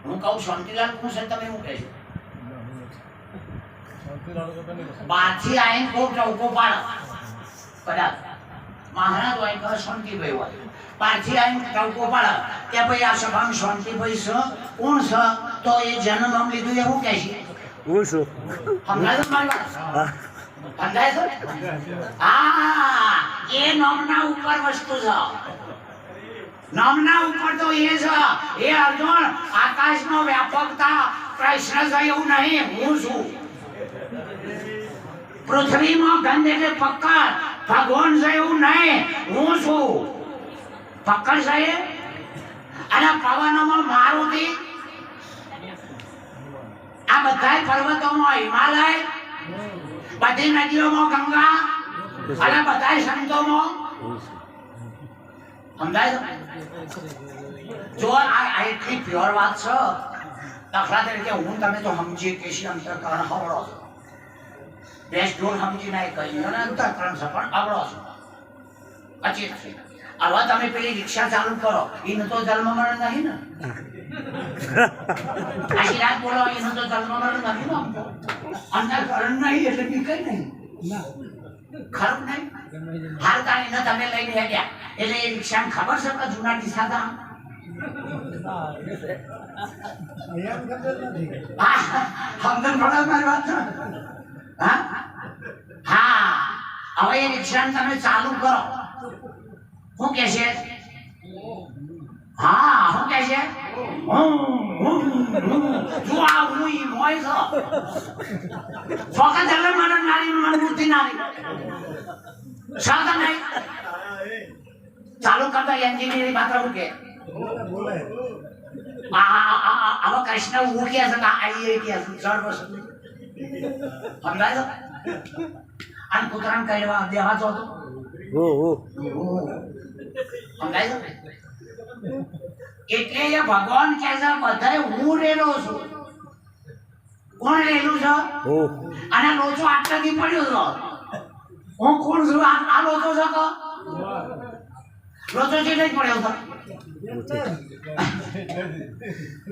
હું કહું શાંતિલાલ કોણ છે તમે શું કહેશો? બાથી આઈને કોક ટવકો પાડો કદાચ મહારાજ હોય કે શાંતિભાઈ હોય પાછી આઈને ટવકો પાડો કે ભાઈ આ સભામાં શાંતિભાઈ છે કોણ છે તો એ જન્મ આમ લીધું એવું કહે છે. હું છું. સમજાય છે મારી વાત? સમજાય છે? હા, એ નામના ઉપર વસ્તુ છે. નામના ઉપર તો એ છે એ અર્જુન આકાશનો વ્યાપકતા કૃષ્ણ છે એવું નહીં, હું છું. પૃથ્વીમાં ગંધ એટલે પકડ, ભગવાન છે એવું નહીં, હું છું. પકડ છે એ અને પવનમાં મારુતિ, આ બધા પર્વતોમાં હિમાલય, બધી નદીઓમાં ગંગા અને બધા સંતોમાં સમજાય છે? જો આ એટલી પ્યોર વાત છે. દાખલા તરીકે હું તમે તો સમજી કે છે અંતરકરણ હવળો છો, બેસ્ટ ઢોલ સમજી નહીં કહી અને અંતરકરણ છે પણ અવળો છો અચિત છે. હવે તમે પેલી રિક્ષા ચાલુ કરો એનું તો જન્મ મરણ નહીં ને, આખી રાત બોલો એનું તો જન્મ મરણ નથી ને, અંતરકરણ નહીં એટલે બી કઈ નહીં ખરું નહીં. હાલ તારીને તમે લઈને ગયા એટલે એ રિક્ષાને ખબર છે કે જૂના દિશા હતા? સમજણ પડે મારી વાત છે? હા હા, હવે એ રિક્ષાને તમે ચાલુ કરો શું કે છે? હા, શું કે છે? જો આ હું ઈ મોય છો છોકરા ચાલે મને નારી મનમૂર્તિ નારી સાધન નહીં ચાલુ કરતા એન્જિનિયરિંગ માત્ર હું કે હવે કૃષ્ણ હું કે છે આઈએ કે સર્વ સમજાય છે? અને કૂતરાને કહેવા દેવા છો તો સમજાય છે? એટલે એ ભગવાન કહે છે બધાય હું રેલો છું. કોણ રેલું છે? અને લોચો આટલાથી પડ્યો છો. હું કોણ છું? આ લોચો છે તો લોચો છે નહીં પડ્યો છે.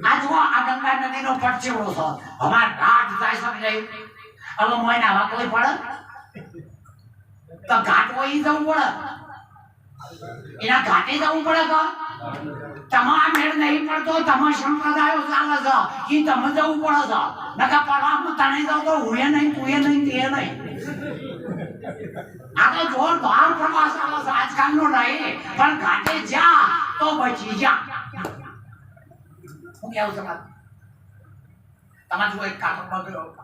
આ જુઓ આ ગંગા નદીનો પટચીવડો છે. અમાર ઘાટ જાય છે નહીં હવે મોય નાવા કોઈ પડે તો ઘાટ હોય જવું પડે, એના ઘાટે જવું પડે તો તમારા મેળ નહીં પડતો. તમે સંપ્રદાયો ચાલે છે એ તમે જવું પડે છે. નકા પડવામાં તને જાવ તો હું નહીં તું નહીં તે નહીં. આ તો જોરદાર પ્રવાસ ચાલે છે આજકાલનો નહીં, પણ ઘાટે જા તો બચી જા. હું કેવું તમારે તમારે જો એક કાકો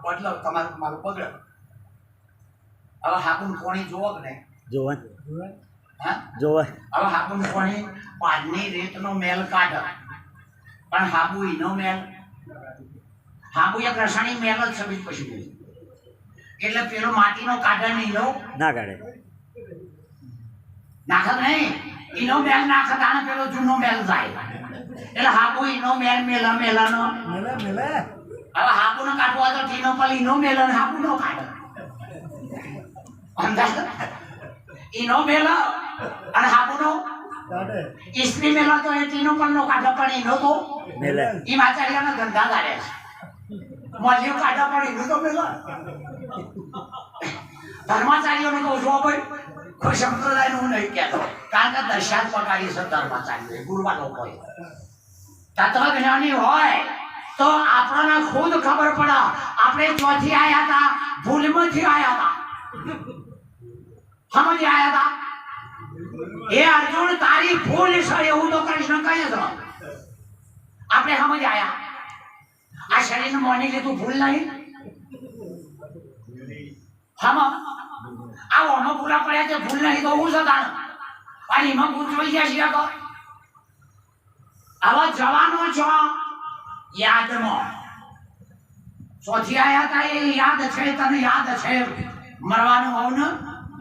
બદલો તમારું મારું બગડે. હવે હાકુમ કોણી જોવો કે નહીં? જોવા હા જોવા હવે હાકુમ કોણી પાડની રેતનો મેલ કાઢે પણ હાબુ ઈનો મેલ, હાબુ એક રસાણી મેલ જ છે બીજું કશું નહીં. એટલે પેલો માટીનો કાઢે ને ઈનો ના કાઢે નાખત નહીં, ઈનો મેલ નાખત આને પેલો જૂનો મેલ જાય એટલે હાબુ ઈનો મેલ મેલા મેલાનો હવે હાબુનો કાઢવો હોય તો ટીનો પલ ઈનો મેલ અને હાબુનો કાઢે ઈનો મેલ અને હાબુનો ઈસ્ત્રી મેલો તો એ ટીનો પલનો કાઢો પણ ઈનો તો મેલે ઈ માચારિયાના ધંધા કરે છે. મોલ્યો કાઢો પણ ઈનો તો મેલો. ધર્માચાર્યોને કહું છું ભાઈ કોઈ સંપ્રદાયનું હું નહીં કહેતો કારણ કે દશાત પકાડી છે ધર્માચાર્યો ગુરુવા લોકોએ. તત્વજ્ઞાની હોય તો આપણને ખુદ ખબર પડે આપણે ચોથી આયા હતા ભૂલમાંથી આયા હતા સમજી આયા હતા. એ અર્જુન તારી ભૂલ છે એવું તો કૃષ્ણ કહે છે. આપણે સમજી આયા આ શરીરને મોની લીધું ભૂલ નહીં હમ આ ઓનો પૂરા પડ્યા છે ભૂલ નહીં તો હું સદાણ અને એમાં ભૂલ જોઈ ગયા છીએ તો હવે જવાનો છો યાદમાં ચોથી આયા હતા એ યાદ છે તને યાદ છે મરવાનું હોવ ને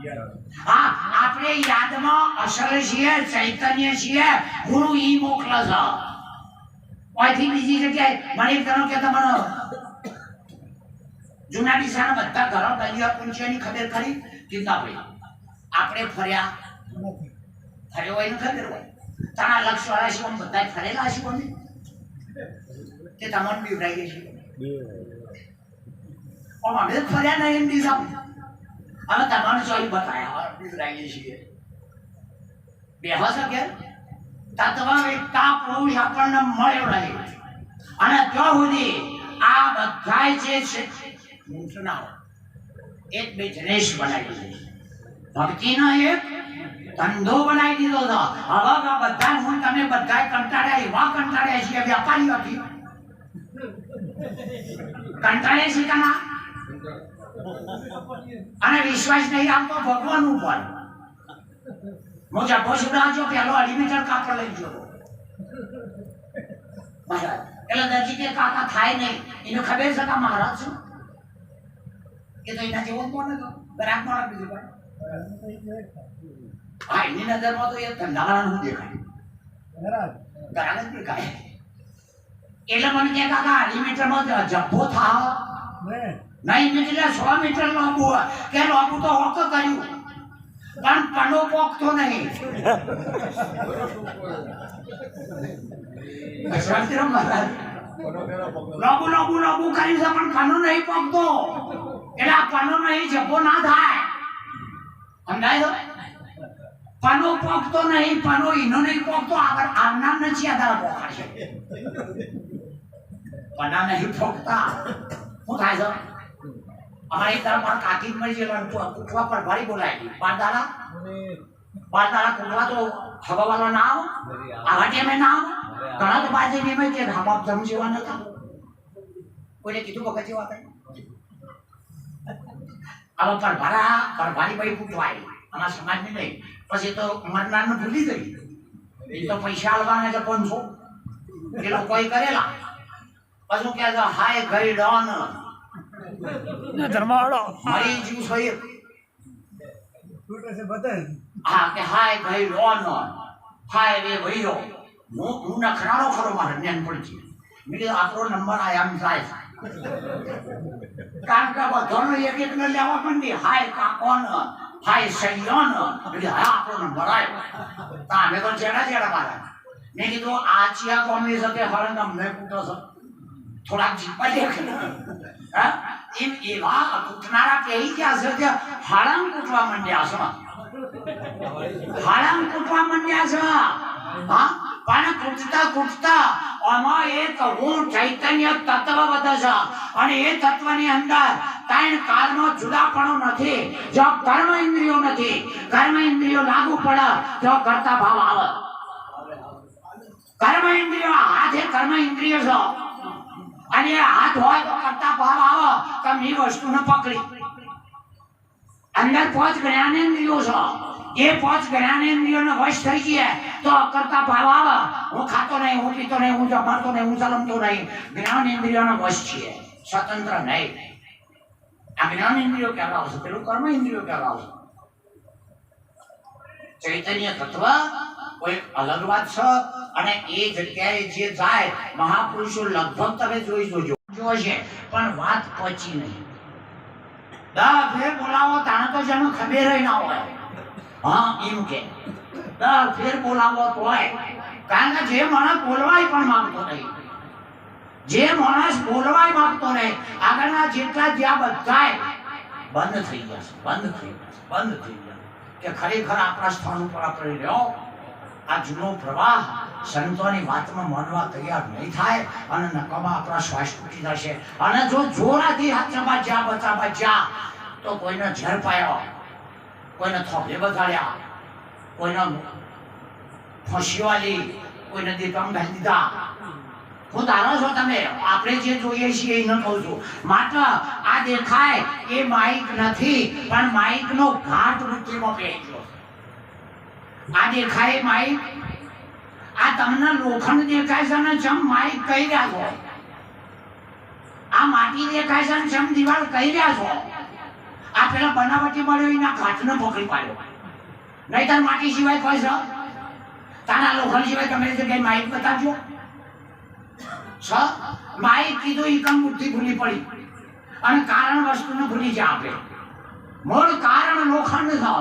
હા આપણે યાદમાં અસલ છીએ ચૈતન્ય છીએ ગુરુ ઈ મોકલે છે અહીંથી બીજી જગ્યાએ મને એક તનો કે તમને જૂના દિશાના બધા ઘરો ગલીઓ પૂંછીની ખબર ખરી કીધા ભાઈ આપણે ફર્યા ફર્યો હોય ને ખબર હોય તારા લક્ષ વાળા શિવમ બધા ફરેલા શિવમ કે તમને બીવરાઈ છે અમે ફર્યા નહીં એમ દીધા હવે તમારે જોઈ બતાયા બીવરાઈ છીએ બેહો શકે તત્વ એકતા પુરુષ આપણને મળ્યો નહીં અને ત્યાં સુધી આ બધા જે છે એક બિઝનેસ બનાવી દીધો ભક્તિનો એક ધંધો બનાવી દીધો હતો હવે બધા હું તમે બધા કંટાળ્યા એવા કંટાળ્યા છીએ વ્યાપારીઓથી કંટાળે છે કે ના અને વિશ્વાસ નહીં આવતો ભગવાન ઉપર હું જબ્બો સુધારજો પેલો 2 મીટર કાપડ લઈ ગયો એટલે દરજી કે કાકા થાય નહીં એને ખબર છે કે મહારાજ છું એ તો એના જેવો જ કોને તો ગ્રાહક માં બીજું પણ હા એની નજરમાં તો એ ધંધાવાળાનું દેખાય ગ્રાહક જ દેખાય એટલે મને કે કાકા 2 મીટરમાં જબ્બો થાવ નહીં નીકળે 100 મીટર લાંબુ કે લાંબુ તો હોક કર્યું પણ પનો પોકતો નહીં લાંબુ લાંબુ લાંબુ કરી છે પણ પનો નહીં પોકતો એટલે આ પનો નહીં જબ્બો ના થાય સમજાય તો પનો પોકતો નહીં પનો ઈનો નહીં પોકતો આગળ આવનાર નથી આગળ પોકાશે પના નહીં પોકતા શું થાય છે हमारे तरफ पर काकी मरी जे कुटवा पर भारी बोलाई बारदाला कुटवा तो हवा वाला नाम आवाटे में नाम घना तो बाजे में के हम आप जम जीवा न था कोई ने कीधु बका जीवा था अब पर भारी भाई कुटवाई हमारा समाज में नहीं પછી તો મરનાર ને ભૂલી ગઈ એ તો પૈસા આલવાના છે 500 એ લોકોએ કરેલા પછી કે હાય ગઈ ડોન ધર્માળો મારી જીવ સોય टूटे से बदल હા કે હાય ભાઈ લોન હાય રે ભઈઓ હું નખરાળો ખરો મારે જ્ઞાન પડી મેં આપણો નંબર આયા એમ થાય કારણ કે બધાનો એક એક ને લેવા માંડી હાય કાકોન હાય સૈયોન એટલે હા આપણો નંબર આવ્યો તામે તો જેડા મારા મેં કીધું આ ચિયા કોમની સાથે હરણ તમને કૂટો છો થોડાક જીપા દેખ હા એમ એવા કૂટનારા કહી ગયા છે કે હાળામ કૂટવા માંડ્યા છે હાળામ કૂટવા માંડ્યા છે હા પણ કૂટતા આમાં એક હું ચૈતન્ય તત્વ વધે છે અને એ તત્વની અંદર ત્રણ કાળનો જુદાપણો નથી જો કર્મ ઇન્દ્રિયો નથી કર્મ ઇન્દ્રિયો લાગુ પડે તો કરતા ભાવ આવે કર્મ ઇન્દ્રિયો હાથે કર્મ ઇન્દ્રિયો છે અને હાથ હોય તો કરતા ભાવ આવે તમે એ વસ્તુને પકડી અંદર 5 જ્ઞાનેન્દ્રિયો છે એ 5 જ્ઞાનેન્દ્રિયોને વશ થઈ ગયા તો કરતા ભાવ આવે હું ખાતો નહીં હું પીતો નહીં હું જમાતો નહીં હું ચલમતો નહીં જ્ઞાનેન્દ્રિયોનો વશ છીએ સ્વતંત્ર નહીં આ જ્ઞાનેન્દ્રિયો કહેવાશે પેલું કર્મ ઇન્દ્રિયો કહેવાશે ચૈતન્ય તત્વ કોઈ અલગ વાત છે અને એ જગ્યાએ જે જાય મહાપુરુષો લગભગ તમે જોઈ જોજો જોશે પણ વાત પહોંચી નહીં દા ફેર બોલાવો તાણે તો જેને ખબર ના હોય હા એમ કે દા ફેર બોલાવો તો હોય કારણ કે જે માણસ બોલવાય પણ માંગતો નહીં જે માણસ બોલવાય માંગતો નહીં આગળના જેટલા જ્યાં બધાય બંધ થઈ જશે બંધ થઈ ગયા કે ખરેખર આપણા સ્થાન ઉપર આપણે રહ્યો આ જૂનો પ્રવાહ સંતોની વાતમાં માનવા તૈયાર નહીં થાય અને નકામા આપણા શ્વાસ તૂટી જશે અને જો જોરાથી હાથમાં જ્યાં બચાવ્યા તો કોઈને ઝેર પાયો કોઈને થોભે બધાડ્યા કોઈને ફાંસી વાલી કોઈને દીપમ ઘાલી દીધા હું ધારો છો તમે આપણે જે જોઈએ છીએ એ ન કહું છું માત્ર આ દેખાય એ માઇક નથી પણ માઇકનો ઘાટ વૃત્તિમાં પહેરી ગયો આ દેખાય માઇક આ તમને લોખંડ દેખાય છે ને જમ માઇક કહી રહ્યા છો આ માટી દેખાય છે ને જમ દિવાલ કહી રહ્યા છો આ પેલા બનાવટી મળ્યો એના ઘાટને પકડી પાડ્યો. નહીં તાર માટી સિવાય કોઈ છે? તારા લોખંડ સિવાય તમે જગ્યાએ માઇક બતાવજો. માઇક કીધું એ કમ બુદ્ધિ ભૂલી પડી અને કારણ વસ્તુને ભૂલી જા આપે. મૂળ કારણ લોખંડ છે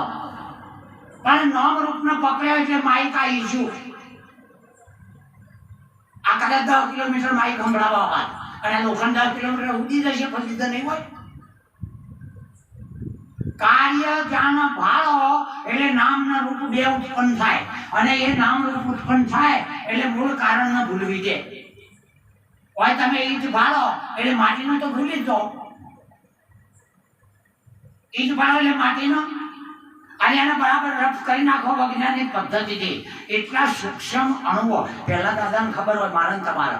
પણ નામ રૂપને પકડ્યો એટલે માઇક આવી છું. આ કદાચ 10 કિલોમીટર માઇક સંભળાવવા બાદ અને લોખંડ 10 કિલોમીટર ઉડી જશે પછી તો નહીં હોય. કાર્ય જ્ઞાન ભાળો એટલે નામના રૂપ બે ઉત્પન્ન થાય અને એ નામ રૂપ ઉત્પન્ન થાય એટલે મૂળ કારણ ન ભૂલવી દે. હોય તમે ઈજ ભાળો એટલે માટીનો તો ભૂલી જ દો. ઈજ ભાળો એટલે માટીનો અને એને બરાબર રફ કરી નાખો વૈજ્ઞાનિક પદ્ધતિથી. એટલા સૂક્ષ્મ અણુઓ પહેલા દાદાને ખબર હોય મારે તમારે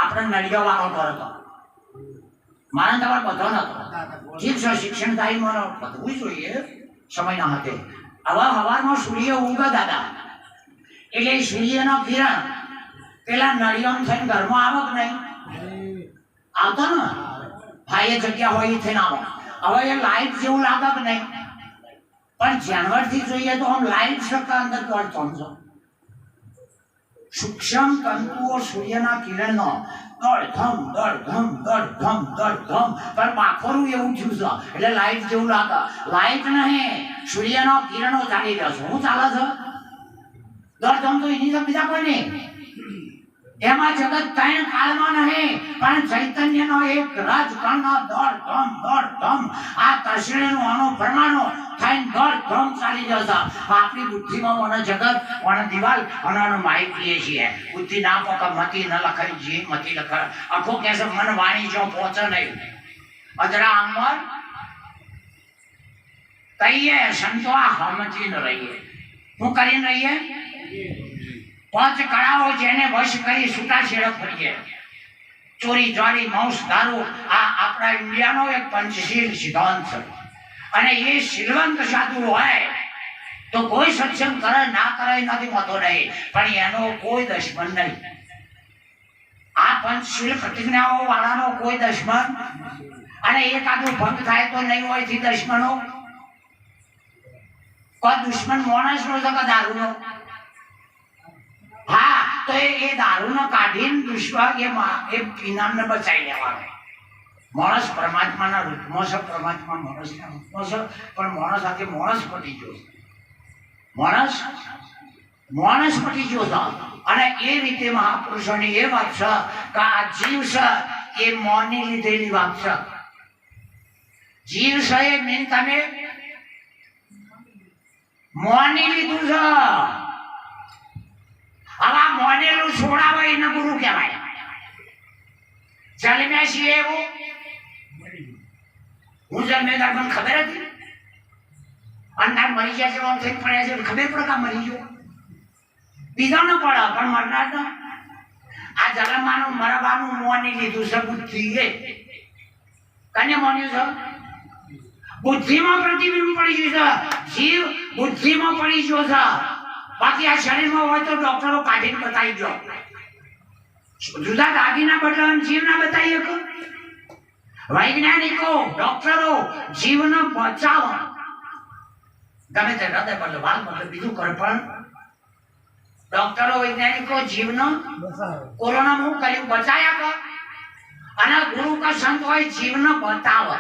આપણે નળિયો વાળો ઘર હતો. મારે તમારે બધો નતો. ઠીક છે શિક્ષણ થાય મને બધવું જોઈએ સમયના હાથે. હવે હવારમાં સૂર્ય ઉગે દાદા એટલે સૂર્યનો કિરણ પેલા નળિયામાં થઈને ઘરમાં આવે કે નહીં? આવતો ને ભાઈ જગ્યા હોય એ થઈને આવો. હવે એ લાઈટ જેવું લાગે કે નહીં? પણ જાનવરથી જોઈએ તો આમ લાઈટ શકતા અંદર દોડતો સમજો. સૂક્ષ્મ તંતુઓ સૂર્યના કિરણનો દોડધમ દોડધમ દોડધમ દોડધમ પણ માખોરું એવું થયું છે એટલે લાઈટ જેવું લાગે. લાઈટ નહીં સૂર્યનો કિરણો ચાલી રહ્યો છે. શું ચાલે છે? દોડધમ તો એની તો બીજા કોઈ નહીં. એમાં જગત 3 કાળમાં નહીં પણ ચૈતન્યનો એક રાજકણનો દોડધમ દોડધમ આ તસડીનું અણુ પરમાણુ થઈને દોડધમ ચાલી રહ્યો છે. આપણી બુદ્ધિમાં મને જગત મને દિવાલ અને માઇક લઈએ છીએ. બુદ્ધિ ના પક મતી ન લખાય જી મતી લખાય આખો કે છે મન વાણી જો પહોંચે નહીં. અજરા અમર કહીએ સંતો આ હમજી ન રહીએ. હું કરીને રહીએ 5 કળાઓ જેને વશ કરી છૂટાછેડો ફરીએ. ચોરી ચોરી માંસ દારૂ આ આપણા ઇન્ડિયાનો એક પંચશીલ સિદ્ધાંત છે અને એ શીલવંત સાધુ હોય તો કોઈ સત્સંગ કરે ના કરે નથી હોતો નહીં પણ એનો કોઈ દુશ્મન નહીં. આ પંચશીલ પ્રતિજ્ઞાઓ વાળાનો કોઈ દુશ્મન અને એકાદું ભંગ થાય તો નહીં હોય થી દુશ્મનો. કોઈ દુશ્મન માણસનો છે કે દારૂનો? હા તો એ દારૂનો કાઢીને દુશ્મન એ પીનારને બચાવી લેવાનો. માણસ પરમાત્માના રૂપમાં છે. પરમાત્મા માણસના રૂપમાં છે પણ માણસ સાથે માણસ પટી ગયો છે. માણસ પટી ગયો છે અને એ રીતે મહાપુરુષોની એ વાત છે કે આ જીવ છે એ મોની લીધેલી વાત છે. જીવ છે એ મીન તમે મોની લીધું છે. હવે આ મોનેલું છોડાવે એને ગુરુ કહેવાય. જન્મ્યા છીએ એવું હું જન્મેદાર મને ખબર હતી અંધાર મરી જાય છે આમ થઈને પડ્યા છે ખબર પડે કે મરી ગયો બીજો ન પડે પણ મરનાર તો આ જગતમાંનું મરવાનું મોની લીધું છે બુદ્ધિએ. કને મોન્યું છે? બુદ્ધિમાં પ્રતિબિંબ પડી ગયું છે. જીવ બુદ્ધિમાં પડી ગયો છે. બાકી આ શરીરમાં હોય તો ડોક્ટરો કાઢીને બતાવી દો. જુદા દાગીના બદલાવા જીવના બતાવી શકો. વૈજ્ઞાનિકો ડોક્ટરો જીવનો બચાવ ગમે તે હૃદય બદલે વાલ બદલે બીજું કરે પણ ડોક્ટરો વૈજ્ઞાનિકો જીવનો કોરોના મું કર્યું બચાયા કર અને ગુરુ કા સંત હોય જીવનો બતાવો.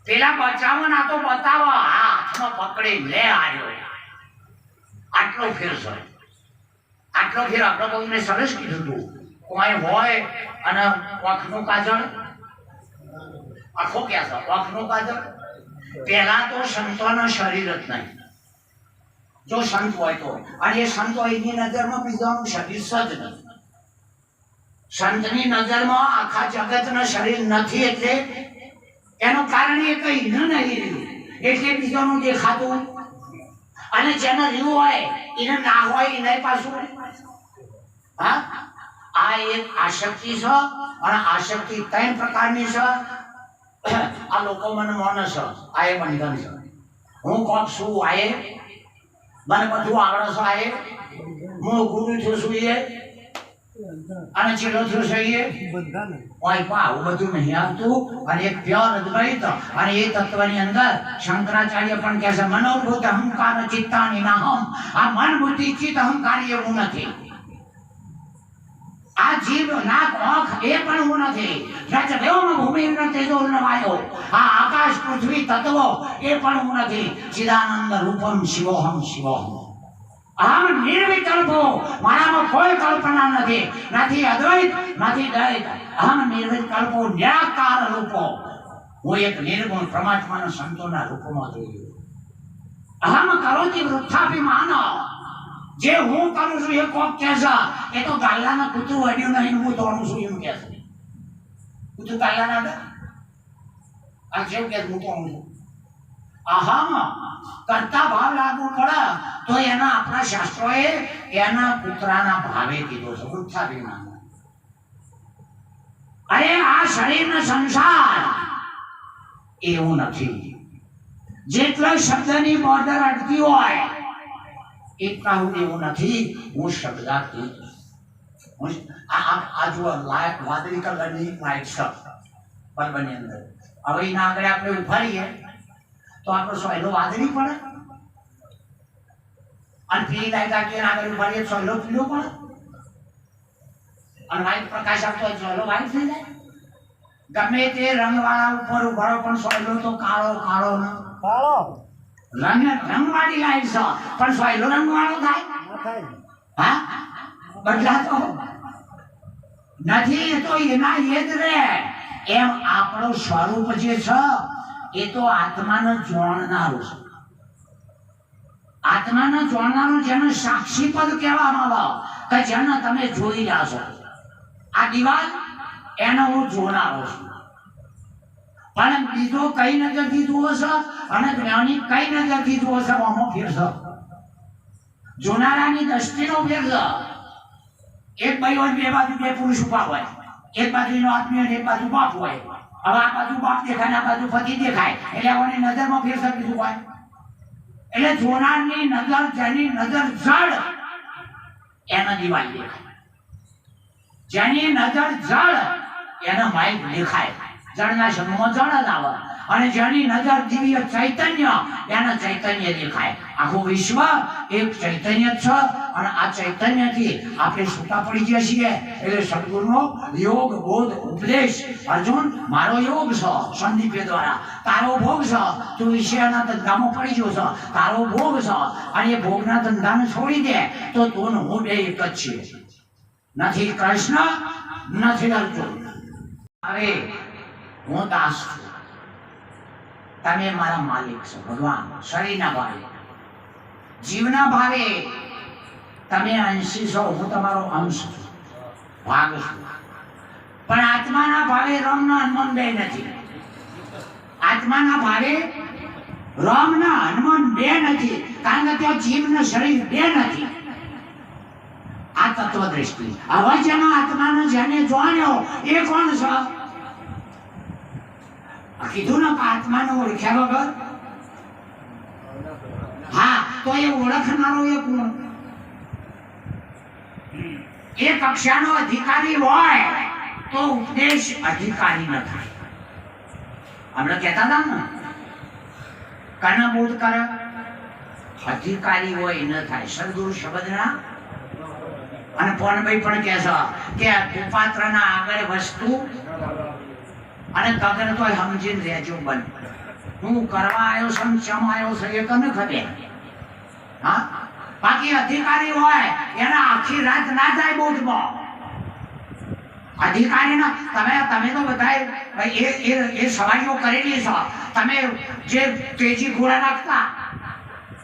પેલા બચાવો ના તો બતાવો હાથમાં પકડી લે આવ્યો. આટલો ફેર છે. આટલો ફેર આપણે કોઈને સરસ કીધું હતું કોઈ હોય અને આંખનું કાજળ આખો ક્યાં છે આંખનું કાજળ. પહેલા તો સંતોના શરીર જ નહીં. જો સંત હોય તો અને એ સંત હોય એની નજરમાં બીજાનું શરીર સજ નહીં. સંતની નજરમાં આખા જગતના શરીર નથી એટલે એનું કારણ એ કઈ ન નહીં રહ્યું એટલે બીજાનું દેખાતું અને જેને રહ્યું હોય એને ના હોય એને પાછું. હા આ એક આસક્તિ છે અને આસક્તિ 3 પ્રકારની છે. આ લોકો મને માને છે આ એ બંધન છે. હું કોક છું આ એ મને બધું આવડે છે આ એ હું ગુરુ છું છું એ અને ચેલો છું છે એ કોઈ પણ આવું બધું નહીં આવતું અને એક પ્યોર અદ્વૈત અને એ તત્વની અંદર શંકરાચાર્ય પણ કહે છે મનોભૂત અહંકાર ચિત્તાની નાહમ આ મન બુદ્ધિ ચિત્ત અહંકાર એવું નથી આ જીવ નાક આંખ એ પણ હું નથી રચ વ્યોમ ભૂમિ ન તેજો ન વાયો આ આકાશ પૃથ્વી તત્વો એ પણ હું નથી ચિદાનંદ રૂપમ શિવોહમ શિવોહમ અહમ નિર્વિકલ્પો મારામાં કોઈ કલ્પના નથી નથી અદ્વૈત નથી દ્વૈત અહમ નિર્વિકલ્પો નિરાકાર રૂપો હું એક નિર્ગુણ પરમાત્માના સંતોના રૂપમાં જોયું અહમ કરોતિ વૃથાભિમાન જે હું કરું છું એ કોક કહે છે એ તો ગાલ્લાના કૂતરું અડ્યું નહીં હું દોડું છું એમ કહે છે કૂતરું ગાલ્લાના અડે આ જેવું કે હું દોડું છું અહમ કરતા ભાવ લાગુ પડે તો એના આપણા શાસ્ત્રોએ એના પુત્રના ભાવે કીધો છે વૃથાભિમાન અરે આ શરીરનો સંસાર એવું નથી જેટલો શબ્દની બોર્ડર અટકી હોય એટલા હું એવું નથી હું શબ્દાતીત આ જો વાદળી કલરની લાઈટ છે બલ્બની અંદર હવે એના આગળ આપણે ઉભા રહીએ તો આપણો સોયલો વાદળી પડે અને પીળી લાઈટ આપી આગળ ઉભા રહીએ સોયલો પીળો પડે અને વાઈટ પ્રકાશ આપતો હોય સોયલો વાઈટ થઈ જાય ગમે તે રંગવાળા ઉપર ઉભા રહો પણ સોયલો તો કાળો કાળો ન કાળો રંગવાળી લાઈટ છે પણ સોયલો રંગવાળો થાય હા બદલાતો નથી તો એના એ જ રે એમ આપણું સ્વરૂપ જે છે એ તો આત્માને જોણનારું છે આત્માને જોણનારું જેને સાક્ષી પદ કહેવામાં આવે કે જેને તમે જોઈ રહ્યા છો આ દિવાલ એને હું જોનારો છું પણ બીજો કઈ નજરથી જુઓ છો અને જ્ઞાની કઈ નજરથી જુઓ છો આમાં ફેર છે જોનારાની દ્રષ્ટિનો ફેર છે એક ભાઈ હોય બે બાજુ બે પુરુષ ઉભા હોય એક બાજુ એનો આદમી અને એક બાજુ બાપ હોય હવે આ બાજુ બાપ દેખાય આ બાજુ પતિ દેખાય એટલે આવવાની નજરમાં ફેર છે બીજું હોય એટલે જોનારની નજર જેની નજર જળ એના દિવાલ દેખાય જેની નજર જળ એના માઇક દેખાય જળના સમૂહમાં જળ જ આવે અને જેની નજર દિવ્ય ચૈતન્ય એના ચૈતન્ય દેખાય આખું વિશ્વ એક ચૈતન્ય છે અને આ ચૈતન્યથી આપણે છૂટા પડી ગયા છીએ એટલે સદગુરુનો યોગ બોધ ઉપદેશ અર્જુન મારો યોગ છે સંદીપે દ્વારા તારો ભોગ છે તું વિષયના ધંધામાં પડી ગયો છે તારો ભોગ છે અને એ ભોગના ધંધાને છોડી દે તો તું હું બે એક જ છીએ નથી કૃષ્ણ નથી અર્જુન હવે હું દાસ છું તમે મારા માલિક છો ભગવાન શરીરના ભાવે જીવના ભાવે તમે અંશી છો હું તમારો અંશ છું ભાગ છું પણ આત્માના ભાવે રામના હનુમાન બે નથી આત્માના ભાવે રામના હનુમાન બે નથી કારણ કે ત્યાં જીવના શરીર બે નથી આ તત્વ દ્રષ્ટિ હવે જેના આત્માને જેને જાણ્યો એ કોણ છે કીધું ને આત્માને ઓળખ્યા વગર હા તો એ ઓળખનારો એ કોણ એ કક્ષાનો અધિકારી હોય તો ઉપદેશ અધિકારી ન થાય આપણે કહેતા હતા ને કના બોધ કરે અધિકારી હોય ન થાય સદગુરુ શબ્દના અને પોનભાઈ પણ કહે છે કે કુપાત્રના આગળ વસ્તુ અને તગર તો સમજીને રહેજો બન હું કરવા આવ્યો છું ચમ આવ્યો છું એ તને ખબર હા બાકી અધિકારી હોય એના આખી રાત ના જાય બોધમાં અધિકારીના તમે તો બધા એ સવારીઓ કરેલી છે તમે જે તેજી ઘોડા નાખતા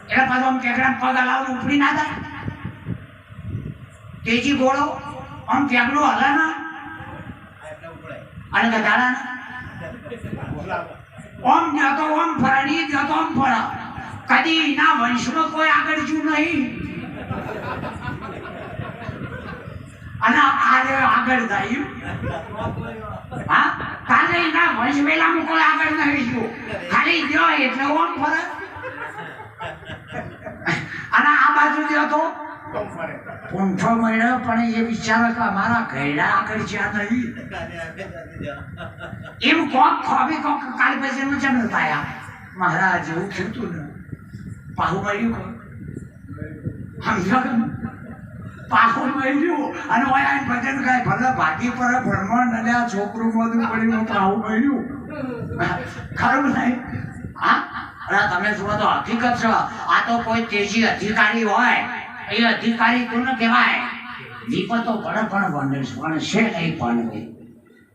એટલે પાછું આમ કેકડા પગ હલાવવાનું ઉપડી ના થાય તેજી ઘોડો આમ કેકડું હલા ના અને ગધાડા ઓમ જતો ઓમ ફરણી જતો ઓમ ફળ કદી ના વંશમાં કોઈ આગળ જ્યું નહીં અને આગળ ગયું હા કાલે ના વંશ વેલામાં કોઈ આગળ નહીં જ્યું ખાલી ગયો એટલે ઓમ ફરે અને આ બાજુ ગયો તો પૂંઠો મળ્યો પણ એ વિચારે કે અમારા ઘરડા આગળ જ્યાં નહીં એમ કોક ખોબી કોક કાલ પછી નું ચમ થયા મહારાજ એવું થયું ને પાહુ મળ્યું સમજો કે પાહુ મળ્યું અને ઓય ભજન કાંઈ ભલે ભાગી પર ભણવા નલ્યા છોકરું બધું પડ્યું પાહુ મળ્યું ખરું નહીં હા અરે તમે જુઓ તો હકીકત છે આ તો કોઈ તેજી અધિકારી હોય એ અધિકારી કોને કહેવાય વિપતો પણ છે નહીં પણ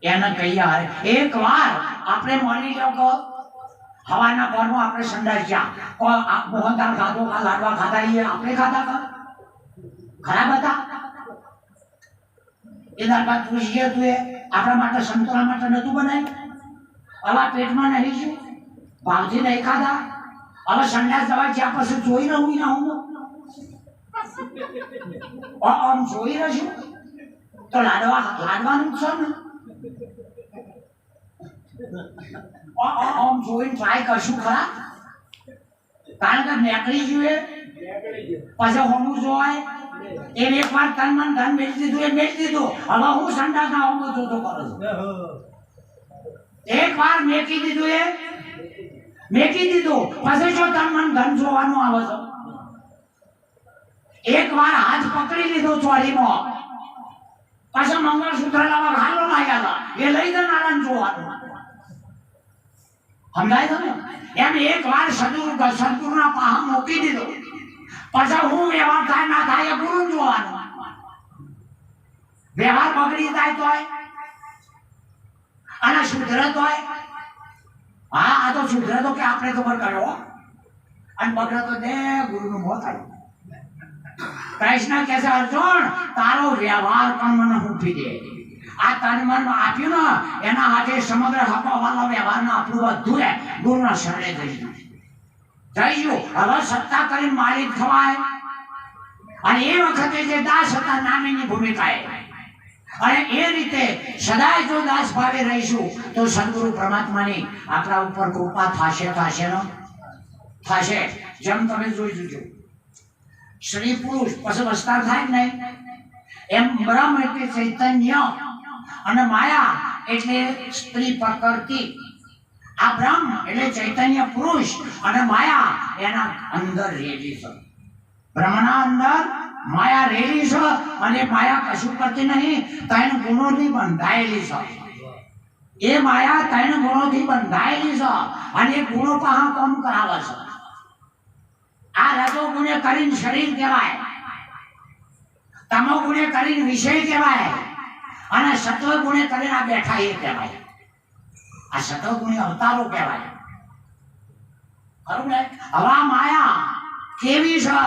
એને કહીએ એક વાર આપણે માની લો કે હવાના ઘરમાં આપણે સંડાસ ગયા મોહનદાળ ખાધો લાડવા ખાધા એ આપણે ખાધા કા ખરાબ હતા એ દાળ ભાત પૂછીએ તું એ આપણા માટે સંતોલા માટે નતું બનાવ્યું હવે પેટમાં નહીં શું ભાવથી નહીં ખાધા હવે સંડાસ દવા જ્યાં પછી જોઈ રહું ના હું આમ જોઈ રહ્યું તો લાડવાનું છે ને આમ જોઈને ટ્રાય કરશું ખરા કારણ કે નેકળી જોઈએ પછી હોમું જોવાય એ એક વાર તન મન ધન મેળવી દીધું એ મેળવી દીધું હવે હું સંડાસ ના હોમું જોતો કરું છું એક વાર મેકી દીધું એ મેકી દીધું પછી જો તન મન ધન જોવાનું આવે છે એક વાર હાથ પકડી લીધો ચોરીમાં પાછા મંગળસૂત્ર લાવવા ઘાલો લાગ્યા હતા એ લઈ દે નારાયણ જોવાનું સમજાય તમે એમ એક વાર સદગુરુના પાહા મૂકી દીધો પછી હું વ્યવહાર થાય ના થાય એ ગુરુ જોવાનું વ્યવહાર બગડી જાય તોય અને સુધરે તોય હા આ તો સુધરે તો કે આપણે ખબર કર્યો અને બગડે તો દે ગુરુનું મોત આવ્યું કૃષ્ણ કહે છે અર્જુન તારો વ્યવહાર પણ મને મૂકી દે આ તન મન આપ્યું ને એના હાથે સમગ્ર હપાવાળા વ્યવહારના આપણું બધું ગુરુના શરણે થઈ ગયું હવે સત્તા કરીને માલિક થવાય અને એ વખતે જે દાસ હતા નામીની ભૂમિકાએ અને એ રીતે સદાય જો દાસ ભાવે રહીશું તો સદગુરુ પરમાત્માની આપણા ઉપર કૃપા થશે ને થશે જેમ તમે જોઈ જોજો સ્ત્રી પુરુષ પછી વિસ્તાર થાય નહીં એમ બ્રહ્મ એટલે ચૈતન્ય અને માયા એટલે સ્ત્રી પ્રકૃતિ આ બ્રહ્મ એટલે ચૈતન્ય પુરુષ અને માયા એના અંદર રેલી છે બ્રહ્મના અંદર માયા રેલી છે અને માયા કશું કરતી નહીં ત્રણ ગુણોથી બંધાયેલી છે એ માયા ત્રણ ગુણોથી બંધાયેલી છે અને એ ગુણો પાહા કામ કરાવે છે આ રજો ગુણે કરીને શરીર કહેવાય તમો ગુણે કરીને વિષય કહેવાય અને સત્વ ગુણે કરીને આ બેઠા એ કહેવાય આ સત્વ ગુણે અવતારો કહેવાય ખરું ને હવે આ માયા કેવી છે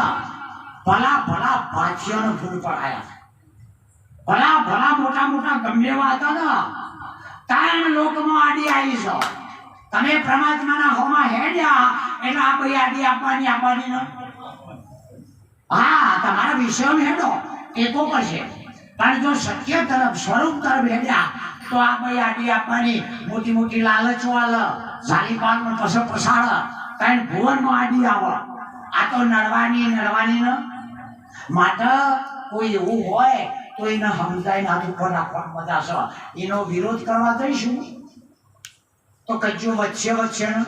ભલા ભલા ભાથીઓને ફૂલ પડાયા ભલા ભલા મોટા મોટા ગમે એવા હતા ને ત્રણ લોકમાં આડી આવી છે તમે પરમાત્માના હોમાં હેડ્યા એટલે આ ભાઈ આડી આપવાની ને હા તમારા વિષયો હેડો એ તો કરશે પણ જો સત્ય તરફ સ્વરૂપ તરફ હેડ્યા તો આ ભાઈ આડી આપવાની મોટી મોટી લાલચો આલ ઝાલી પાન પછી પસાડ કારણ ભુવનમાં આડી આવો આ તો નડવાની ને માટે કોઈ એવું હોય તો એને સમજાય હાથ ઉપર રાખવા બધા છે એનો વિરોધ કરવા જઈશું તો કજ્જો વચ્ચે ને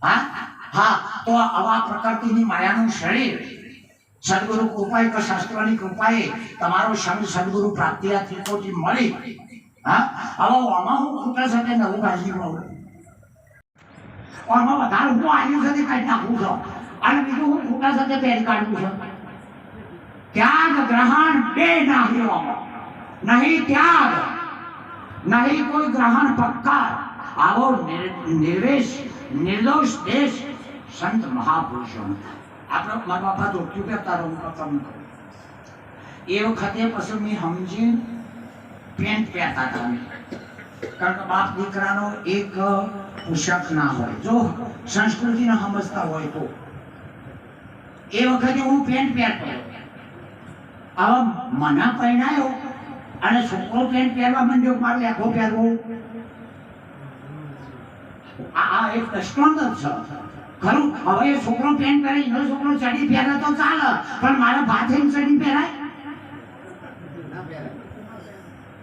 હા તો આવા પ્રકૃતિની માયાનું શરીર સદગુરુ કૃપાએ કે શાસ્ત્રોની કૃપાએ તમારો સંગ સદગુરુ પ્રાપ્તિ આ ત્રિકોટી મળી હા હવે આમાં હું ખૂટે સાથે નવું કાઢી લઉં આમાં વધારે હું આવ્યું સાથે કાઢી નાખું છું અને બીજું હું ખૂટા સાથે પહેરી કાઢું છું ત્યાગ ગ્રહણ બે નાહીઓમાં નહીં ત્યાગ નહીં કોઈ ગ્રહણ પક્કા આવો નિર્વેશ નિર્દોષ દેશ સંત મહાપુરુષો આપણે મારા બાપા ધોક્યું પહેરતા રહું પ્રથમ એ વખતે પછી મેં સમજી પેન્ટ પહેરતા હતા કારણ કે બાપ દીકરાનો એક પોશાક ના હોય જો સંસ્કૃતિને સમજતા હોય તો એ વખતે હું પેન્ટ પહેરતો હવે મને પહેરાયો અને છોકરો પેન્ટ પહેરવા માંડ્યો મારે લેખો પહેરવો આ એક દ્રષ્ટાંત છે ખરું હવે એ છોકરો પેન્ટ પહેરે એનો છોકરો ચડી પહેરે તો ચાલે પણ મારા ભાથે ચડી પહેરાય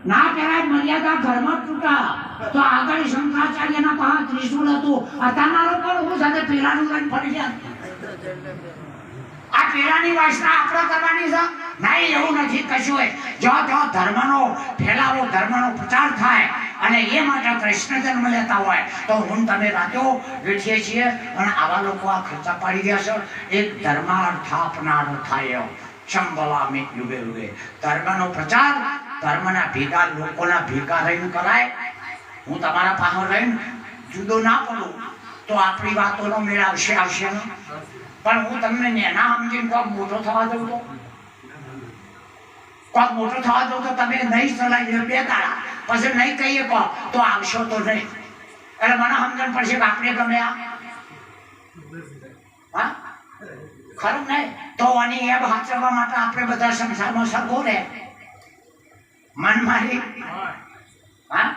ના પહેરાય મર્યાદા ઘરમાં તૂટા તો આગળ શંકરાચાર્યના પાસે ત્રિશુળ હતું અત્યારના લોકો હું સાથે પેલાનું લઈને ફરી ગયા આ પેલાની વાસના આપણે કરવાની છે નહીં એવું નથી કશું જો ધર્મનો ફેલાવો ધર્મનો પ્રચાર થાય અને એ માટે કૃષ્ણ જન્મ લેતા હોય તો હું તમે રાજો વેઠીએ છીએ અને આવા લોકો આ ખર્ચા પાડી ગયા છે એક ધર્માર્થાપનાર થાય શંભલામી યુગે યુગે ધર્મનો પ્રચાર ધર્મના ભેગા લોકોના ભેગા રહીને કરાય હું તમારા પાસે રહીને જુદો ના પડું તો આપણી વાતોનો મેળ આવશે ને પણ હું તમને નેના સમજીને કોક મોટો થવા દઉં તો કોક મોટો થવા દઉં તો તમે નહીં ચલાવી દો 2 દાડા પછી નહીં કહીએ કહો તો આવશો તો નહીં એટલે મને સમજણ પડશે કે આપણે ગમે હા ખરું નહીં તો આની એબ હાચવવા માટે આપણે બધા સંસારમાં સગો રહે મન મારી હા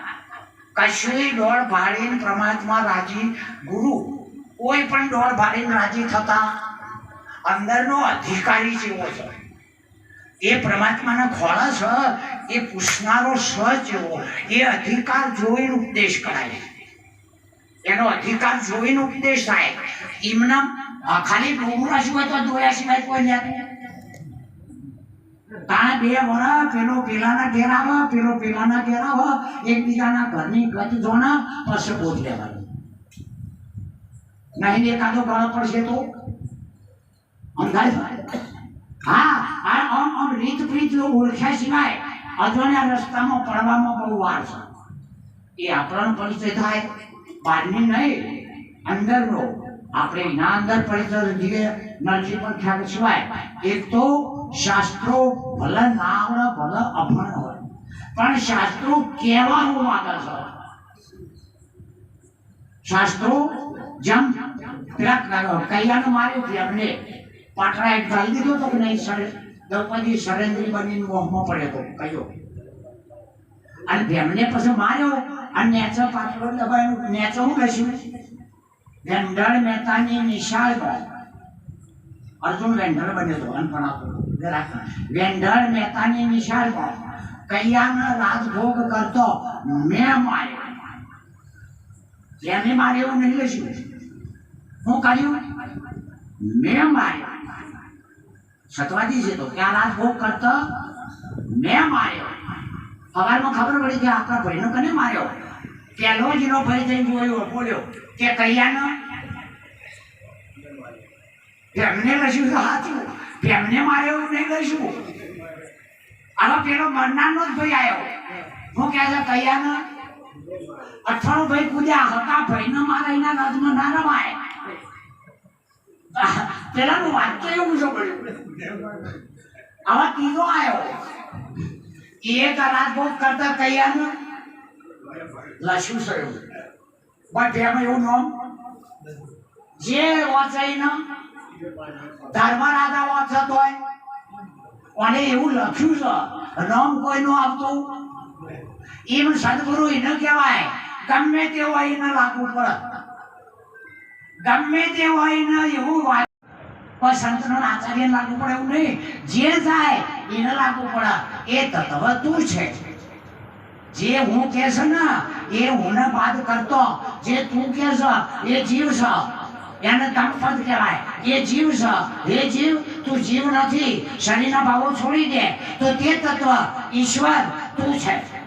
કશું ડોળ ભાડીને પરમાત્મા રાજી ગુરુ કોઈ પણ ડોળ ભાડીને રાજી થતા અંદરનો અધિકારી જેવો છે એ પરમાત્માના ખોળા છે એ પૂછનારો સ જેવો એ અધિકાર જોઈને ઉપદેશ કરાય એનો અધિકાર જોઈને ઉપદેશ થાય એમના ખાલી ડોમરા સિવાય તો જોયા સિવાય કોઈ નથી તાણે 2 વર્ષ પેલો પેલાના ઘેર આવે પેલો પેલાના ઘેર આવે એકબીજાના ઘરની ગત જોણા પછી બોધ લેવાનું નહીં એકાદો ગાળો પડશે તો અંદાજ હા આમ રીત પ્રીત ઓળખ્યા સિવાય અજવાળ્યા રસ્તામાં પડવામાં બહુ વાર છે એ આપણનો પરિચય થાય બહારની નહીં અંદરનો આપણે એના અંદર પરિચય જીવે નરસિંહ પર ખ્યાલ સિવાય એક તો શાસ્ત્રો ભલે ના આવડે ભલે અભણ હોય પણ શાસ્ત્રો કહેવાનું માગે છે શાસ્ત્રો જેમ પેલા કૈયાને માર્યું એમને પાટરા એક ગાલી દીધો તો કે નહીં દ્રૌપદી સરેન્દ્રી બનીને મોહમાં પડ્યો તો કયો અને ભેમને પછી માર્યો અને નેચો પાટલો દબાયો નેચો હું લઈશું વેંઢળ મહેતાની નિશાળમાં અર્જુન વેંઢળ બન્યો હતો અનપણાતો વેંઢળ મહેતાની નિશાળમાં કૈયાનો રાજભોગ કરતો મેં માર્યો જેને માર્યો એવું નહીં લઈશું હું કર્યું મેં માર્યો સતવાદી છે તો ક્યાં રાજભોગ કરતો મેં માર્યો સવારમાં ખબર પડી કે આપણા ભાઈનો કને માર્યો પેલો જ એનો ભાઈ જઈને જોયો બોલ્યો કે કૈયાનો એમને લઈશું તો સાચું એમને માર્યો એવું નહીં લઈશું હવે પેલો મરનારનો જ ભાઈ આવ્યો હું કહે છે કૈયાનો 18 ભાઈ કૂદ્યા હતા ભાઈને મારા એના રાજમાં ના રમાય પેલાનું વાક્ય એવું છે પડ્યું હવે ત્રીજો આવ્યો એક રાજભોગ કરતા કૈયાનો લશું થયું બટ એમાં એવું નામ જે વાંચાઈને ધર્મ રાજા વાંચત હોય અને એવું લખ્યું છે નામ કોઈનું આવતું એમ સદગુરુ એને કહેવાય ગમે તે હોય એને લાગુ પડે ગમે તે હોય એને એવું વાત કોઈ સંતનો આચાર્ય લાગુ પડે એવું નહીં જે જાય એને લાગુ પડે એ તત્વ તું છે જે હું કહે છે ને એ હું બાદ કરતો જે તું કહે છે એ જીવ છે એને તમપદ કહેવાય એ જીવ છે એ જીવ તું જીવ નથી શરીરના ભાવો છોડી દે તો તે તત્વ ઈશ્વર તું છે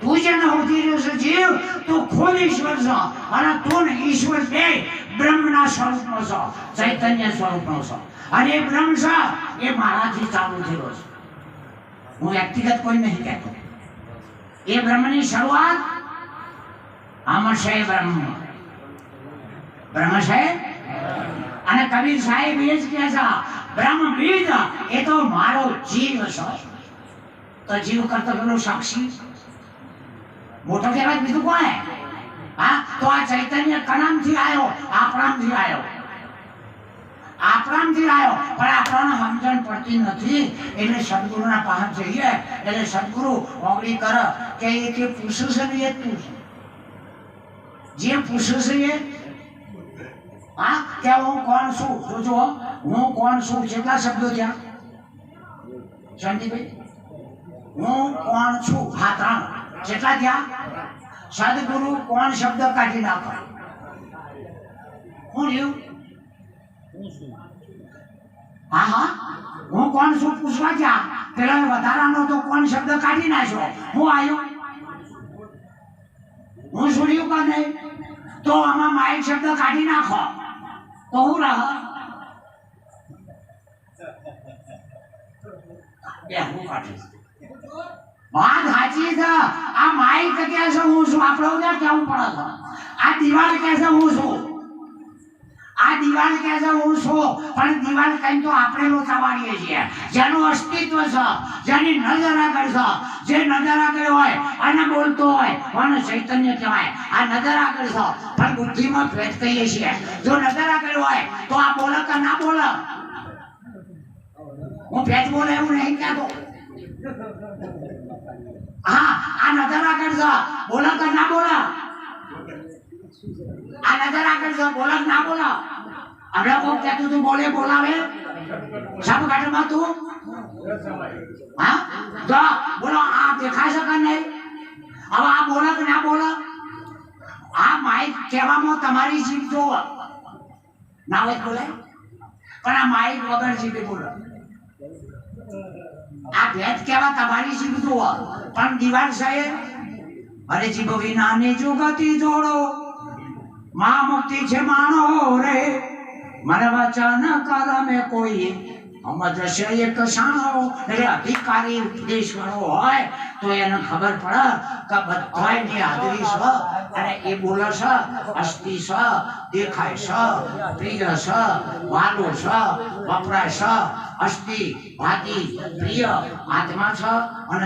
તું જેને હોતી રહ્યો છે જીવ તું ખુદ ઈશ્વર છો અને તું ને ઈશ્વર બે બ્રહ્મના સ્વરૂપનો છો ચૈતન્ય સ્વરૂપનો છો અને એ બ્રહ્મ છે એ મારાથી ચાલુ થયો છે હું વ્યક્તિગત કોઈ નહીં કહેતો એ બ્રહ્મની શરૂઆત આમાં છે બ્રહ્મ છે અને કબીર સાહેબ એ જ કહે છે બ્રહ્મ બીજ એ તો મારો જીવ છે તો જીવ કરતો પેલો સાક્ષી મોટો કહેવાય બીજું કોણ હા તો આ ચૈતન્ય કનામથી આવ્યો આપણામથી આવ્યો પણ આપણને સમજણ પડતી નથી એટલે સદગુરુના પાસે જઈએ એટલે સદગુરુ ઓગળી કરે કે એ જે પૂછ્યું છે ને એ તું છે જે પૂછ્યું છે હા કે હું કોણ છું જોજો હું કોણ છું કેટલા શબ્દો થયા શાંતિભાઈ હું કોણ છું હા 3 કેટલા થયા સદગુરુ કોણ શબ્દ કાઢી નાખો હું રહ્યું હા હા હું કોણ છું પૂછવા ગયા પેલા વધારાનો તો કોણ શબ્દ કાઢી નાખ્યો હું આવ્યો હું સુન્યું કે નહીં તો આમાં માઇક શબ્દ કાઢી નાખો તો હું રહ હું કાઢીશ વાત સાચી છે આ માઇક કે છે હું છું આપણે ઉધર કેવું પડે છે આ દિવાલ કે છે હું છું આ દિવાલ કે છે હું છું પણ દિવાલ કઈ તો આપણે લોચાવાડીએ છીએ જેનું અસ્તિત્વ છે જેની નજર આગળ છે જે નજર આગળ હોય અને બોલતો હોય અને ચૈતન્ય કહેવાય આ નજર આગળ છે પણ બુદ્ધિમાં ભેદ કહીએ છીએ જો નજર આગળ હોય તો આ બોલે કે ના બોલે હું ભેદ બોલે એવું નહીં કહેતો હા આ નજર આગળ છે બોલે કે ના બોલે આ નજર આગળ છે બોલે કે ના બોલે હમણાં કોક કહેતું તું બોલે બોલાવે સબ ઘાટમાં તું હા જો બોલો આ દેખાય છે કે નહીં હવે આ બોલે કે ના બોલે આ માઇક કહેવામાં તમારી જીભ જોવો ના હોય બોલે પણ આ માઇક વગર જીભે બોલે આ ભેદ કહેવા તમારી જીભ જોવો પણ દિવાલ સાહેબ અરે જીભ વિનાની જુગતી જોડો માં મુક્તિ છે માણો રે મને વચન કરમે કોઈ સમજ છે એક શાણો એટલે અધિકારી ઉપદેશવાળો હોય તો એને ખબર પડે કે બધાની હાજરી છે અને એ બોલે છે અસ્તિ છે દેખાય છે પ્રિય છે વાલો છે વપરાય છે અસ્તિ ભાતી પ્રિય આત્મા છે અને